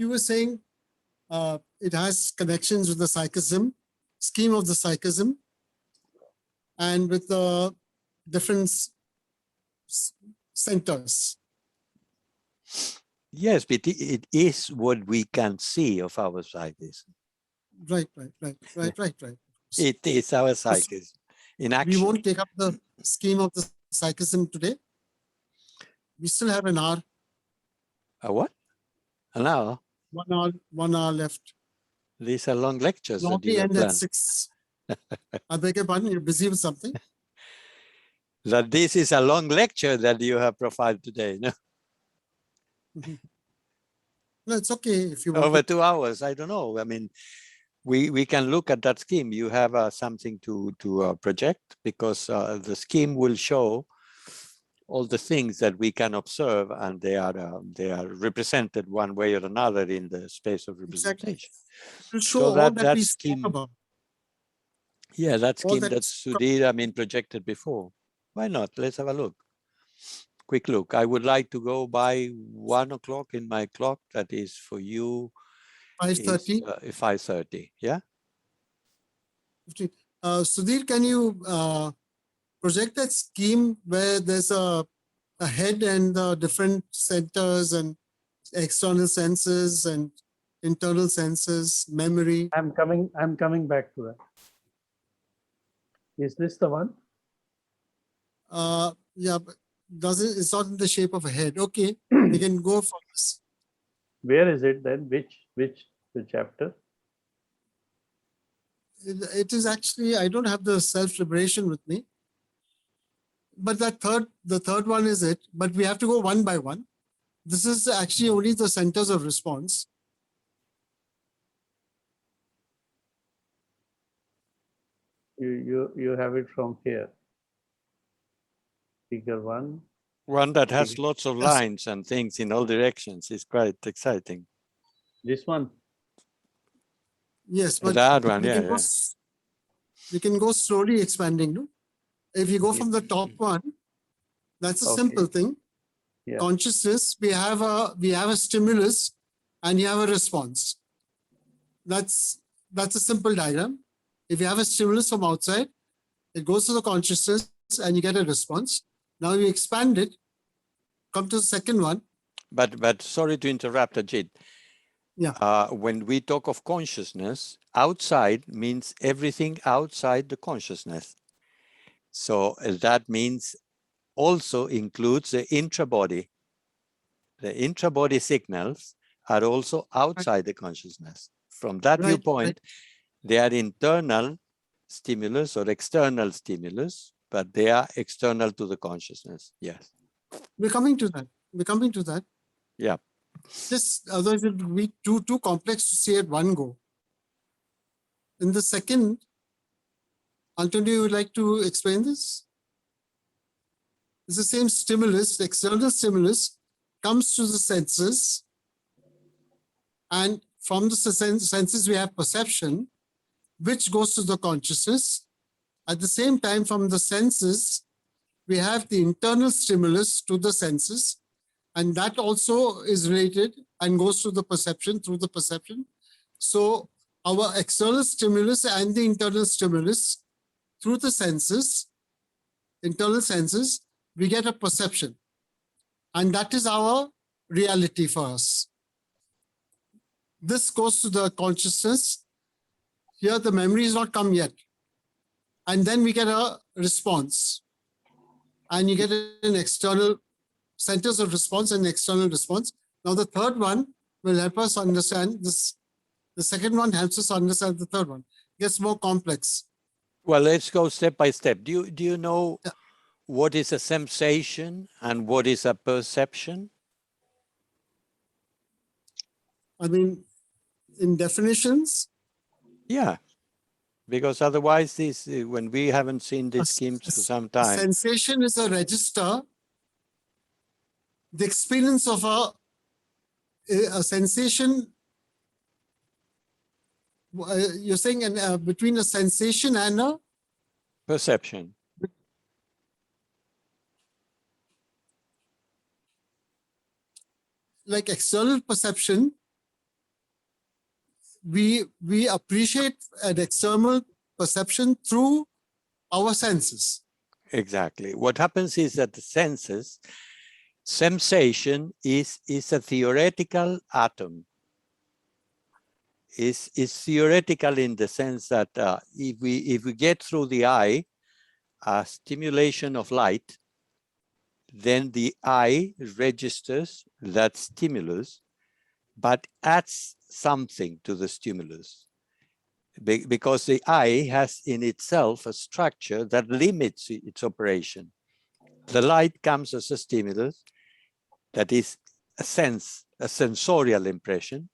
were saying it has connections with the psychism, scheme of the psychism, and with the different centers. Yes, but it is what we can see of our psychism. Right. It is our psychism in action. We won't take up the scheme of the psychism today. We still have an hour. A what? An hour? 1 hour left. These are long lectures. We only end at 6. I beg your pardon, you're busy with something? That this is a long lecture that you have provided today, no? No, it's okay if you want Over to. 2 hours, I don't know. I mean, we can look at that scheme. You have something to project, because the scheme will show all the things that we can observe, and they are represented one way or another in the space of Exactly. representation. To show So all that that we spoke scheme, about. yeah, that All scheme that that Sudhir, I mean, projected before. Why not? Let's have a look. Quick look. I would like to go by 1 o'clock in my clock. That is for you. 5:30. 5:30. Yeah. Sudhir, can you project that scheme where there's a head and the different centers and external senses and internal senses, memory? I'm coming back to that. Is this the one? Yeah, but it's not in the shape of a head. Okay, we can go for this. Where is it then? Which chapter? It is actually, I don't have the self-liberation with me. But the third one is it, but we have to go one by one. This is actually only the centers of response. You have it from here. Figure 1. One that has Okay. lots of Yes. lines and things in all directions is quite exciting. This one. Yes, but That one, we yeah, can go, yeah. we can go slowly expanding. No? If you go Yeah. from the top one, that's a Okay. simple thing. Yeah. Consciousness, we have a stimulus and you have a response. That's a simple diagram. If you have a stimulus from outside, it goes to the consciousness and you get a response. Now you expand it, come to the second one. But sorry to interrupt, Ajit. Yeah. When we talk of consciousness, outside means everything outside the consciousness. So that means also includes the intrabody. The intrabody signals are also outside the consciousness. From that Right, viewpoint, they are internal stimulus or external stimulus, but they are external to the consciousness. Yes. We're coming to that. We're coming to that. Yeah. Just otherwise it will be too complex to say at one go. In the second, Antonio, you would like to explain this? It's the same stimulus, the external stimulus comes to the senses, and from the senses we have perception, which goes to the consciousness. At the same time, from the senses, we have the internal stimulus to the senses, and that also is related and goes to the perception, through the perception. So our external stimulus and the internal stimulus through the senses, internal senses, we get a perception. And that is our reality for us. This goes to the consciousness. Here the memory is not come yet. And then we get a response. And you get an external centers of response and external response. Now the third one will help us understand this. The second one helps us understand the third one. It gets more complex. Well, let's go step by step. Do you know Yeah. what is a sensation and what is a perception? I mean, in definitions, Yeah, because otherwise this, when we haven't seen these schemes for some a time. sensation is a register. The experience of a sensation, you're saying between a sensation and a Perception. like external perception, we appreciate an external perception through our senses. Exactly. What happens is that the senses, sensation is a theoretical atom. Is theoretical in the sense that if we get through the eye a stimulation of light, then the eye registers that stimulus, but adds something to the stimulus. Because the eye has in itself a structure that limits its operation. The light comes as a stimulus that is a sense a sensorial impression,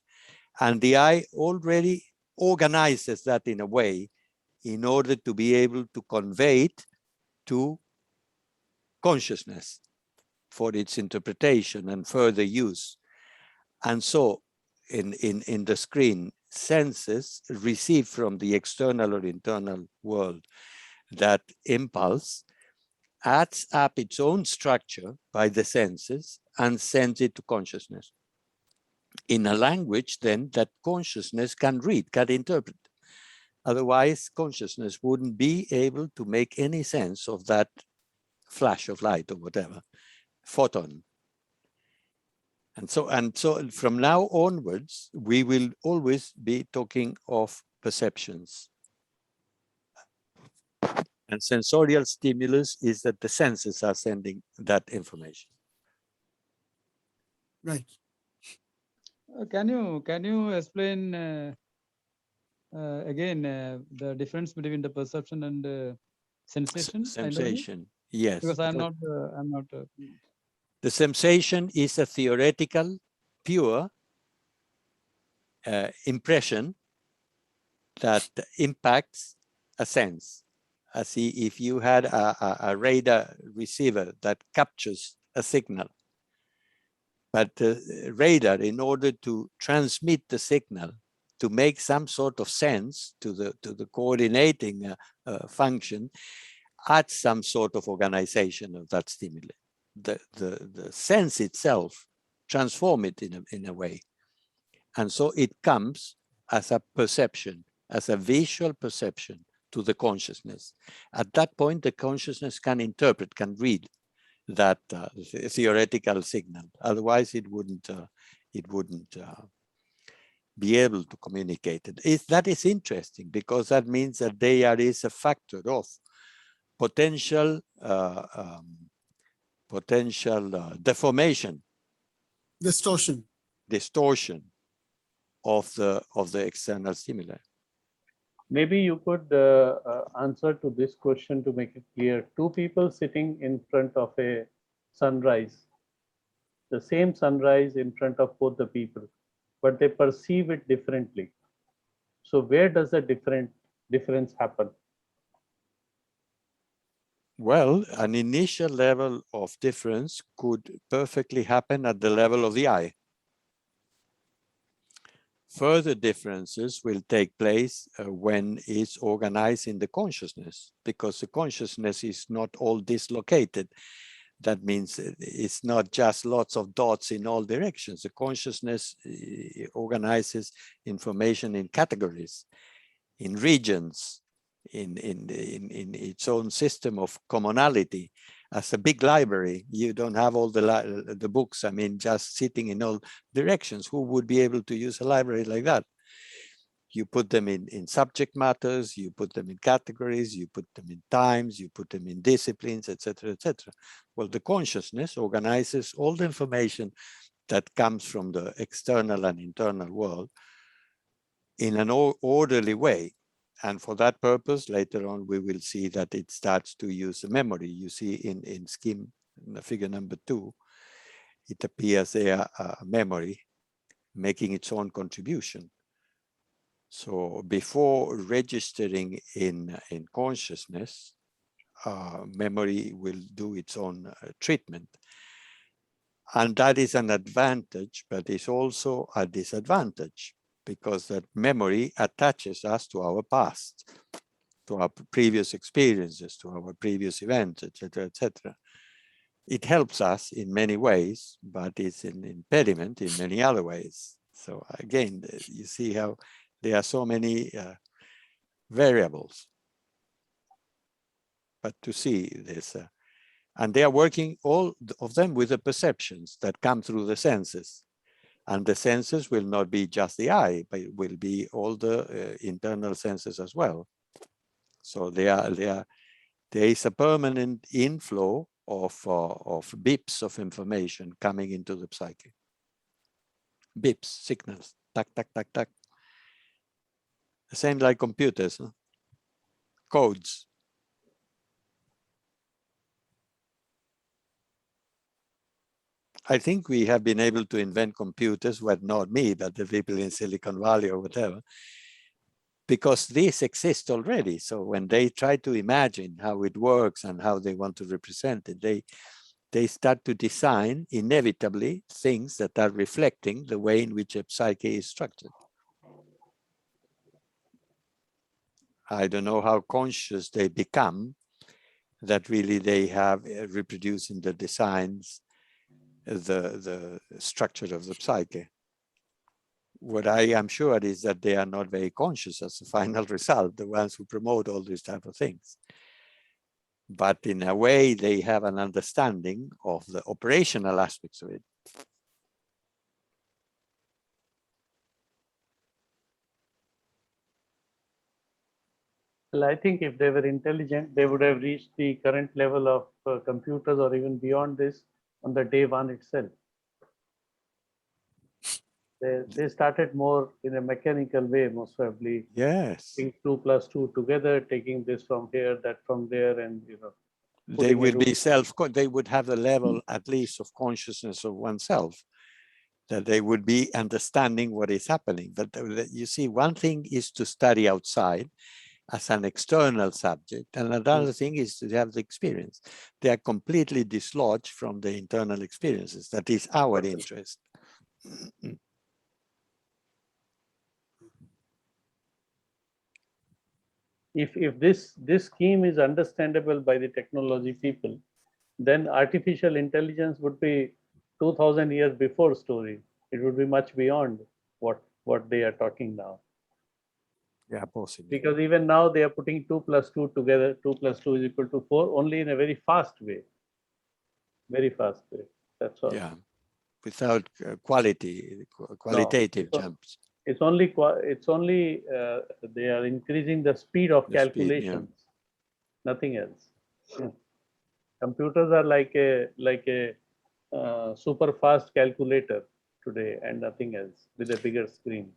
and the eye already organizes that in a way in order to be able to convey it to consciousness for its interpretation and further use. And so in the screen, senses receive from the external or internal world that impulse, adds up its own structure by the senses, and sends it to consciousness in a language then that consciousness can read, can interpret. Otherwise, consciousness wouldn't be able to make any sense of that flash of light or whatever, photon. And so from now onwards, we will always be talking of perceptions. And sensorial stimulus is that the senses are sending that information. Right. Can you explain again the difference between the perception and sensation? Sensation, yes. Because I'm not. The sensation is a theoretical, pure impression that impacts a sense. As if you had a radar receiver that captures a signal, but the radar, in order to transmit the signal, to make some sort of sense to the coordinating function, adds some sort of organization of that stimuli. The sense itself transform it in a way. And so it comes as a perception, as a visual perception to the consciousness. At that point, the consciousness can interpret, can read that theoretical signal. Otherwise, it wouldn't be able to communicate it. That is interesting, because that means that there is a factor of potential deformation, distortion of the external stimuli. Maybe you could answer to this question to make it clear. Two people sitting in front of a sunrise, the same sunrise in front of both the people, but they perceive it differently. So where does the difference happen? Well, an initial level of difference could perfectly happen at the level of the eye. Further differences will take place when it's organized in the consciousness, because the consciousness is not all dislocated. That means it's not just lots of dots in all directions. The consciousness organizes information in categories, in regions, in its own system of commonality. As a big library, you don't have all the books, I mean, just sitting in all directions. Who would be able to use a library like that? You put them in subject matters, you put them in categories, you put them in times, you put them in disciplines, etc., etc. Well, the consciousness organizes all the information that comes from the external and internal world in an orderly way. And for that purpose, later on, we will see that it starts to use memory. You see in scheme, in figure number 2, it appears there a memory making its own contribution. So before registering in consciousness, memory will do its own treatment. And that is an advantage, but it's also a disadvantage, because that memory attaches us to our past, to our previous experiences, to our previous events, etc., etc. It helps us in many ways, but it's an impediment in many other ways. So again, you see how there are so many variables. But to see this, and they are working, all of them, with the perceptions that come through the senses. And the senses will not be just the eye, but it will be all the internal senses as well. So there is a permanent inflow of bips of information coming into the psyche. Bips, signals, tack, tack, tack, tack. The same like computers, huh? Codes. I think we have been able to invent computers, well, not me, but the people in Silicon Valley or whatever, because this exists already. So when they try to imagine how it works and how they want to represent it, they start to design inevitably things that are reflecting the way in which a psyche is structured. I don't know how conscious they become that really they have reproduced in the designs the structure of the psyche. What I am sure is that they are not very conscious as the final result, the ones who promote all these type of things. But in a way, they have an understanding of the operational aspects of it. Well, I think if they were intelligent, they would have reached the current level of computers or even beyond this on the day one itself. They started more in a mechanical way, most probably. Yes. Taking 2 plus 2 together, taking this from here, that from there, and They will be they would have the level at least of consciousness of oneself, that they would be understanding what is happening. But you see, one thing is to study outside as an external subject, and another thing is to have the experience. They are completely dislodged from the internal experiences. That is our interest. If this scheme is understandable by the technology people, then artificial intelligence would be 2000 years before story. It would be much beyond what they are talking now. Yeah, possibly. Because even now they are putting 2 plus 2 together, 2 plus 2 is equal to 4, only in a very fast way. Very fast way. That's all. Yeah, without qualitative jumps. It's only they are increasing the speed of The speed, calculations, nothing else. Yeah. Computers are like a super fast calculator today and nothing else with a bigger screen.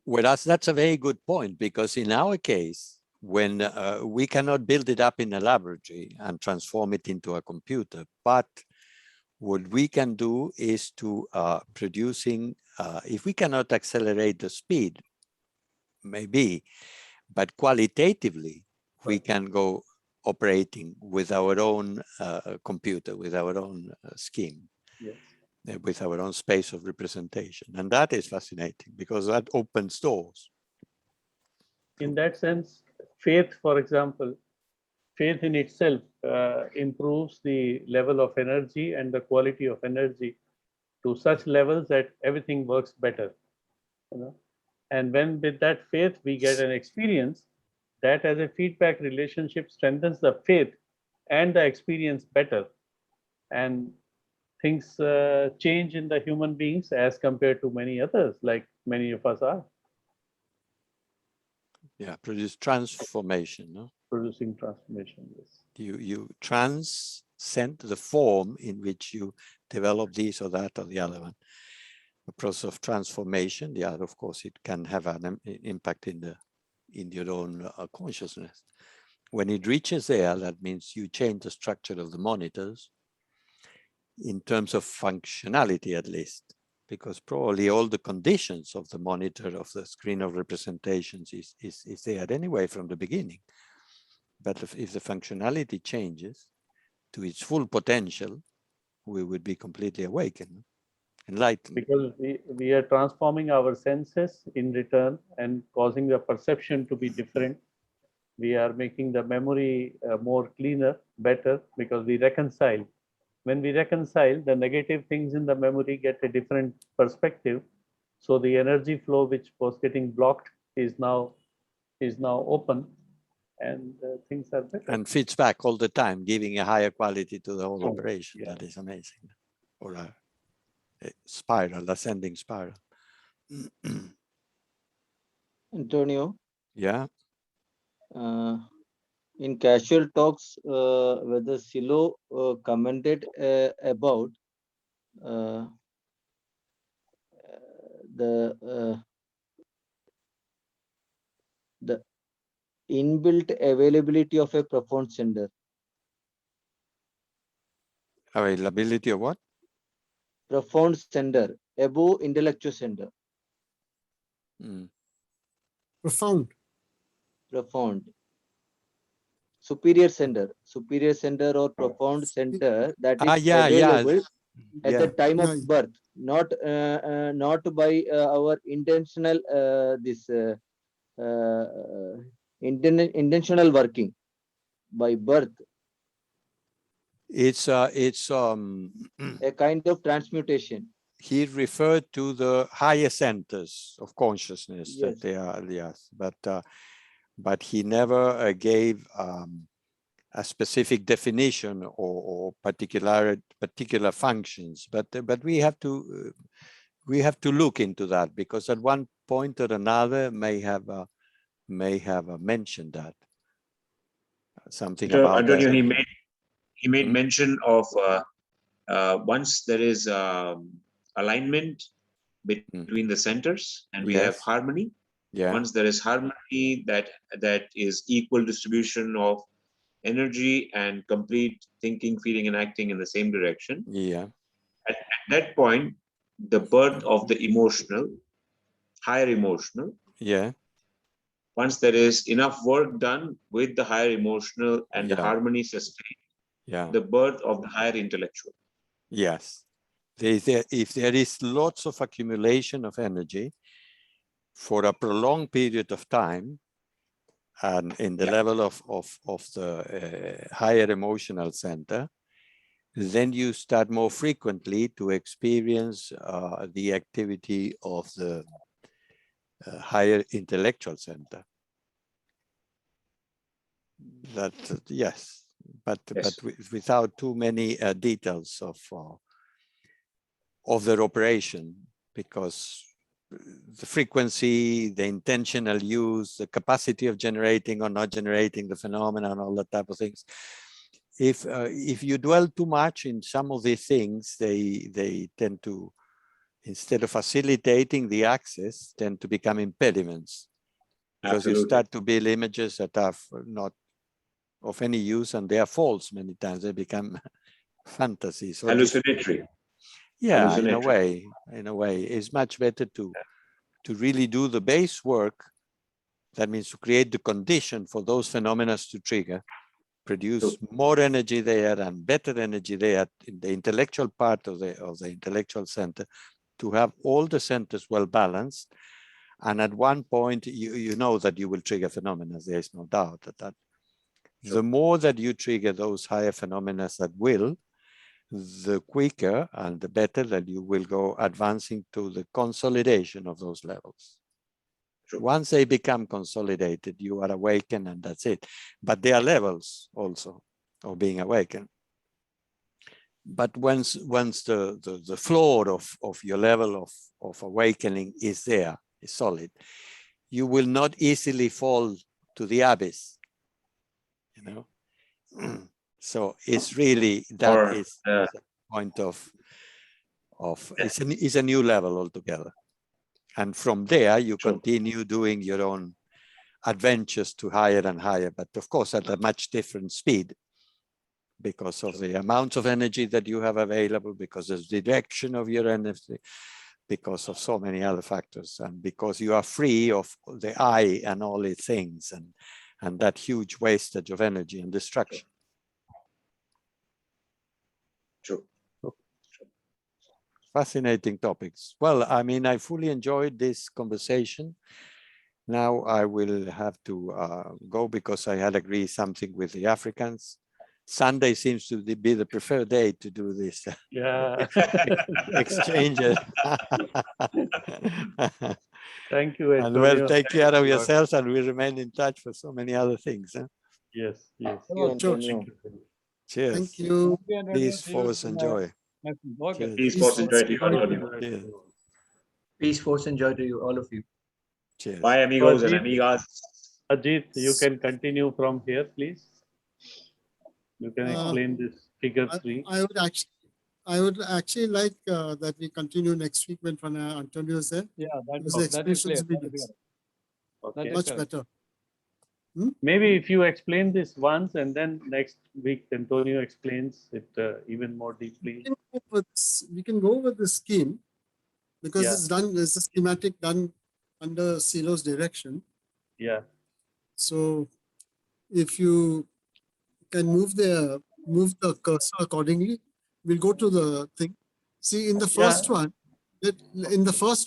Well, that's a very good point, because in our case, when we cannot build it up in a laboratory and transform it into a computer, but what we can do is to producing, if we cannot accelerate the speed, maybe, but qualitatively, we can go operating with our own computer, with our own scheme. Yes. With our own space of representation. And that is fascinating because that opens doors. In that sense, faith, for example, faith in itself improves the level of energy and the quality of energy to such levels that everything works better. And when with that faith we get an experience, that as a feedback relationship strengthens the faith and the experience better. And things change in the human beings as compared to many others, like many of us are. Yeah, produce transformation. No? Producing transformation, yes. You transcend the form in which you develop this or that or the other one. The process of transformation, yeah, of course, it can have an impact in your own consciousness. When it reaches there, that means you change the structure of the monitors in terms of functionality, at least, because probably all the conditions of the monitor of the screen of representations is there anyway from the beginning. But if the functionality changes to its full potential, we would be completely awakened, enlightened. Because we are transforming our senses in return and causing the perception to be different. We are making the memory more cleaner, better, because we reconcile. When we reconcile, the negative things in the memory get a different perspective. So the energy flow which was getting blocked is now open, and things are better. And fits back all the time, giving a higher quality to the whole operation. Yeah. That is amazing. Or a spiral, ascending spiral. Antonio, Yeah. in casual talks, whether Silo commented about the inbuilt availability of a profound sender. Availability of what? profound center, above intellectual center, Mm. Profound. profound. Superior center or profound center that is Yeah, available at yeah. the time of Yeah. birth, not by our intentional intentional working by birth, It's a kind of transmutation. he referred to the higher centers of consciousness that Yes. they are, yes, but he never gave a specific definition or particular functions. But we have to look into that, because at one point or another may have mentioned that something So, about that. Antonio, he made Hmm? mention of once there is alignment between the centers and we have Yes. harmony. Yeah. Once there is harmony, that is equal distribution of energy and complete thinking, feeling, and acting in the same direction. Yeah. At that point, the birth of the emotional, higher emotional, Yeah. once there is enough work done with the higher emotional and the Yeah. harmony sustained, Yeah. the birth of the higher intellectual. Yes. If there is lots of accumulation of energy for a prolonged period of time, and in the Yeah. level of the higher emotional center, then you start more frequently to experience the activity of the higher intellectual center. That yes, but without too many details of their operation, because the frequency, the intentional use, the capacity of generating or not generating the phenomena, and all that type of things. If you dwell too much in some of these things, they tend to, instead of facilitating the access, tend to become impediments, because Absolutely. you start to build images that are not of any use, and they are false many times. They become fantasies. Hallucinatory. Yeah, in a way, it's much better to really do the base work. That means to create the condition for those phenomena to trigger, produce more energy there and better energy there in the intellectual part of the intellectual center, to have all the centers well balanced. And at one point, you know that you will trigger phenomena. There is no doubt that. The more that you trigger those higher phenomena that will, the quicker and the better that you will go advancing to the consolidation of those levels. Once they become consolidated, you are awakened, and that's it. But there are levels also of being awakened. But once the floor of your level of awakening is there, is solid, you will not easily fall to the abyss, you know. So it's really, that is the point of it's a new level altogether. And from there, you continue doing your own adventures to higher and higher, but of course at a much different speed, because of the amount of energy that you have available, because of the direction of your energy, because of so many other factors, and because you are free of the I and all its things, and that huge wastage of energy and destruction. True. Fascinating topics. Well, I mean, I fully enjoyed this conversation. Now I will have to go, because I had agreed something with the Africans. Sunday seems to be the preferred day to do this. Yeah. Exchange. Thank you, And well, Antonio. take care of yourselves, and we remain in touch for so many other things. Huh? Yes, yes. Thank you, Antonio. Cheers. Thank you. Peace, force, and joy. Okay. Peace, force, and joy to you, Antonio. Cheers. Peace, force, and joy to you, all of you. Cheers. Bye, amigos and Ajit. amigas. Ajit, you can continue from here, please. You can explain this figure 3. I would actually like that we continue next week when Antonio is there. Yeah, Because that is clear. explanations will be Okay. much better. Maybe if you explain this once and then next week Antonio explains it even more deeply. We can go with the scheme because Yeah. it's done. It's a schematic done under Silo's direction. Yeah. So if you can move the cursor accordingly, we'll go to the thing. See, in the first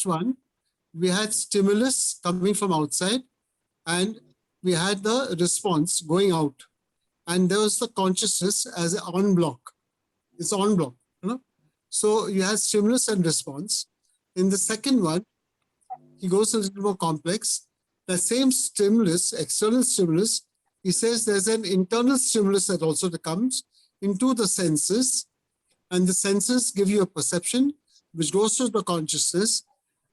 one, we had stimulus coming from outside, and we had the response going out, and there was the consciousness as an on block. It's on block, you know. So you have stimulus and response. In the second one, he goes a little more complex. The same stimulus, external stimulus, he says there's an internal stimulus that also comes into the senses, and the senses give you a perception which goes to the consciousness,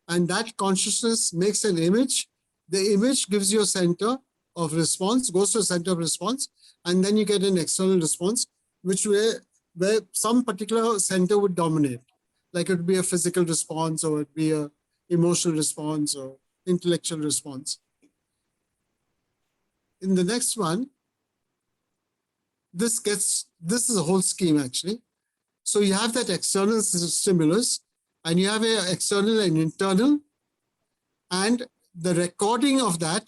and that consciousness makes an image. The image gives you a center of response, goes to a center of response, and then you get an external response, where some particular center would dominate. Like it would be a physical response, or it would be a emotional response, or intellectual response. In the next one, this is a whole scheme actually. So you have that external stimulus, and you have an external and internal, and the recording of that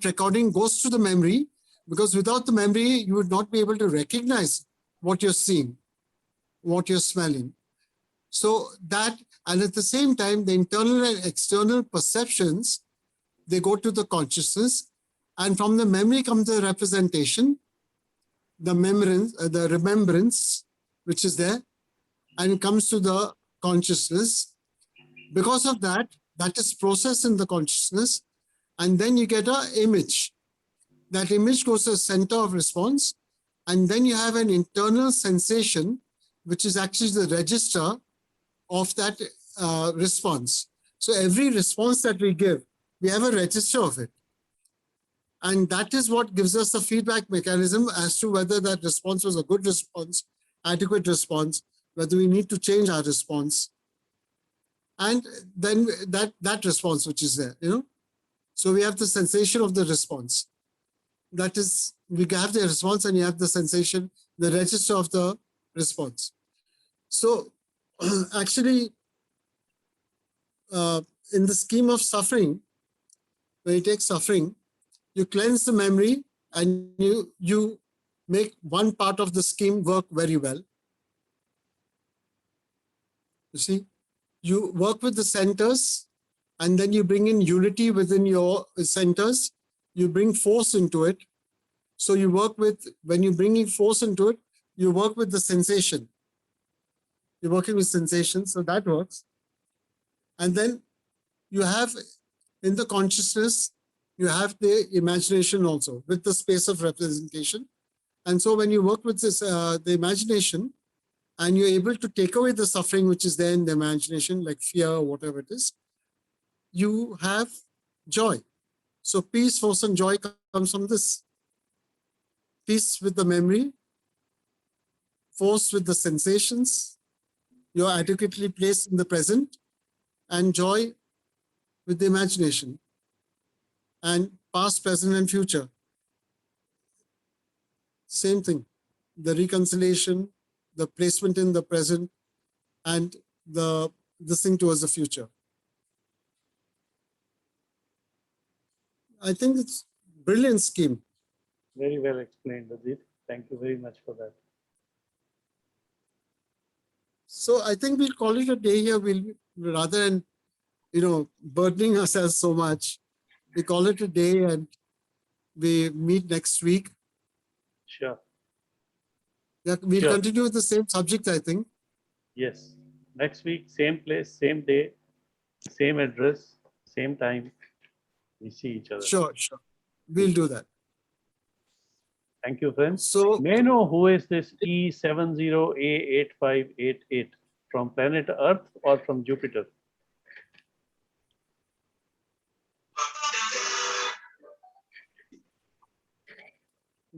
recording goes to the memory, because without the memory, you would not be able to recognize what you're seeing, what you're smelling. So that, and at the same time, the internal and external perceptions, they go to the consciousness, and from the memory comes the representation, the remembrance, which is there, and it comes to the consciousness. Because of that, that is processed in the consciousness, and then you get an image. That image goes to the center of response, and then you have an internal sensation, which is actually the register of that response. So every response that we give, we have a register of it. And that is what gives us the feedback mechanism as to whether that response was a good response, adequate response, whether we need to change our response. And then that response which is there, you know. So we have the sensation of the response. That is, we have the response and you have the sensation, the register of the response. So actually, in the scheme of suffering, when you take suffering, you cleanse the memory and you make one part of the scheme work very well. You see, you work with the centers, and then you bring in unity within your centers. You bring force into it. So you work with, when you bring in force into it, you work with the sensation. You're working with sensation, so that works. And then you have in the consciousness, you have the imagination also with the space of representation. And so when you work with this, the imagination, and you're able to take away the suffering which is there in the imagination, like fear or whatever it is, you have joy. So peace, force, and joy comes from this. Peace with the memory, force with the sensations, you're adequately placed in the present, and joy with the imagination, and past, present, and future. Same thing, the reconciliation, the placement in the present, and this thing towards the future. I think it's a brilliant scheme. Very well explained, Ajit. Thank you very much for that. So I think we'll call it a day here. We'll, rather than, burdening ourselves so much, we call it a day and we meet next week. Sure. Yeah, we'll Sure. continue with the same subject, I think. Yes. Next week, same place, same day, same address, same time. We see each other. Sure. We'll do that. Thank you, friends. So, May I know who is this E70A8588 from planet Earth or from Jupiter?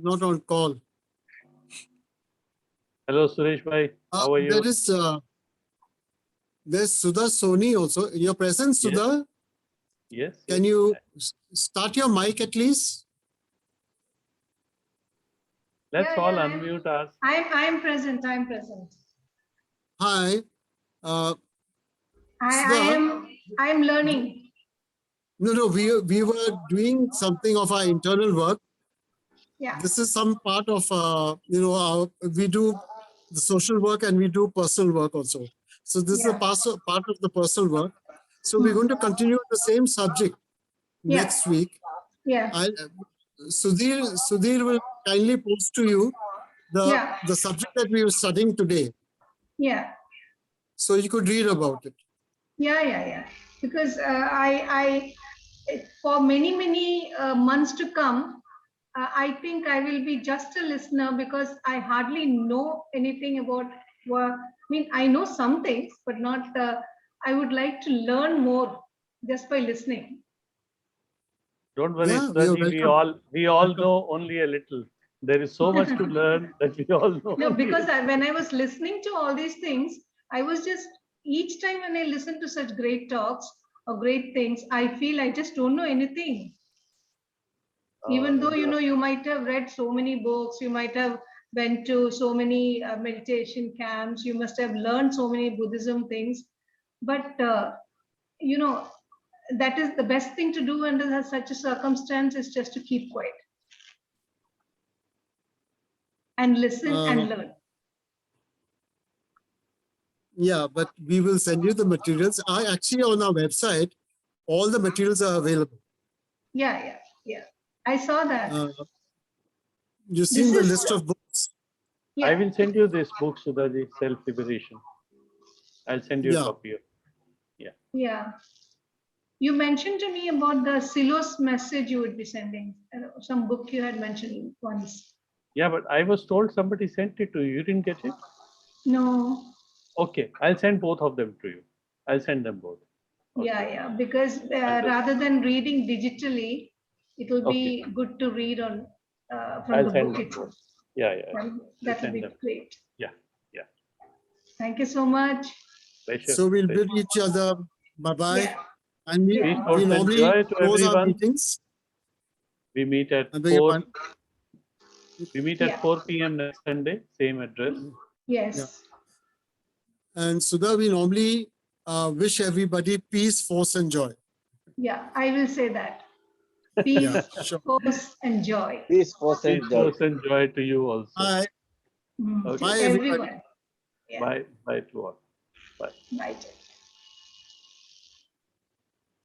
not on call. Hello, Suresh bhai. How are you? There's Sudha Soni also. In your presence, Yes. Sudha, Yes. can you start your mic at least? Let's Yeah, all yeah, unmute us. I'm present. I'm present. Hi. I Sir, I'm learning. no, we were doing something of our internal work. Yeah. This is some part of, we do the social work and we do personal work also. So this is a Yeah. part of the personal work. So we're going to continue the same subject Yeah. next week. Yeah. Sudhir will kindly post to you Yeah. the subject that we were studying today. Yeah. So you could read about it. Yeah. Because I for many months to come, I think I will be just a listener because I hardly know anything about work. I mean, I know some things, but not. I would like to learn more just by listening. Don't worry, Yeah, we are Sudhaji, we all know only a little. There is so much to learn that we all know. No, only because a when I was listening to all these things, I was just each time when I listen to such great talks or great things, I feel I just don't know anything. Even though you might have read so many books, you might have went to so many meditation camps, you must have learned so many Buddhism things, but that is the best thing to do under such a circumstance is just to keep quiet and listen and learn. Yeah, but we will send you the materials. Actually, on our website, all the materials are available. Yeah. I saw that. You've seen the This is- list of books. I will send you this book, Sudhaji, Self-Liberation. I'll send you a copy of it. Yeah. You mentioned to me about the Silos message you would be sending. Some book you had mentioned once. Yeah, but I was told somebody sent it to you. You didn't get it? No. Okay, I'll send both of them to you. I'll send them both. Yeah. Because rather than reading digitally, it will be good to read on from the book itself. Yeah. That would be great. Yeah. Thank you so much. Pleasure. So we'll bid each other bye-bye. Yeah. And we normally enjoy to close our everyone. meetings. We meet at I beg your 4. pardon? We meet at 4 p.m. next Sunday, same address. Yes. And Sudha, we normally wish everybody peace, force, and joy. Yeah, I will say that. Peace, Sure. force, and joy. Peace, force, and Peace, joy. force, and joy to you also. Bye. To Bye, everybody. everyone. Yeah. Bye to all. Bye. Bye.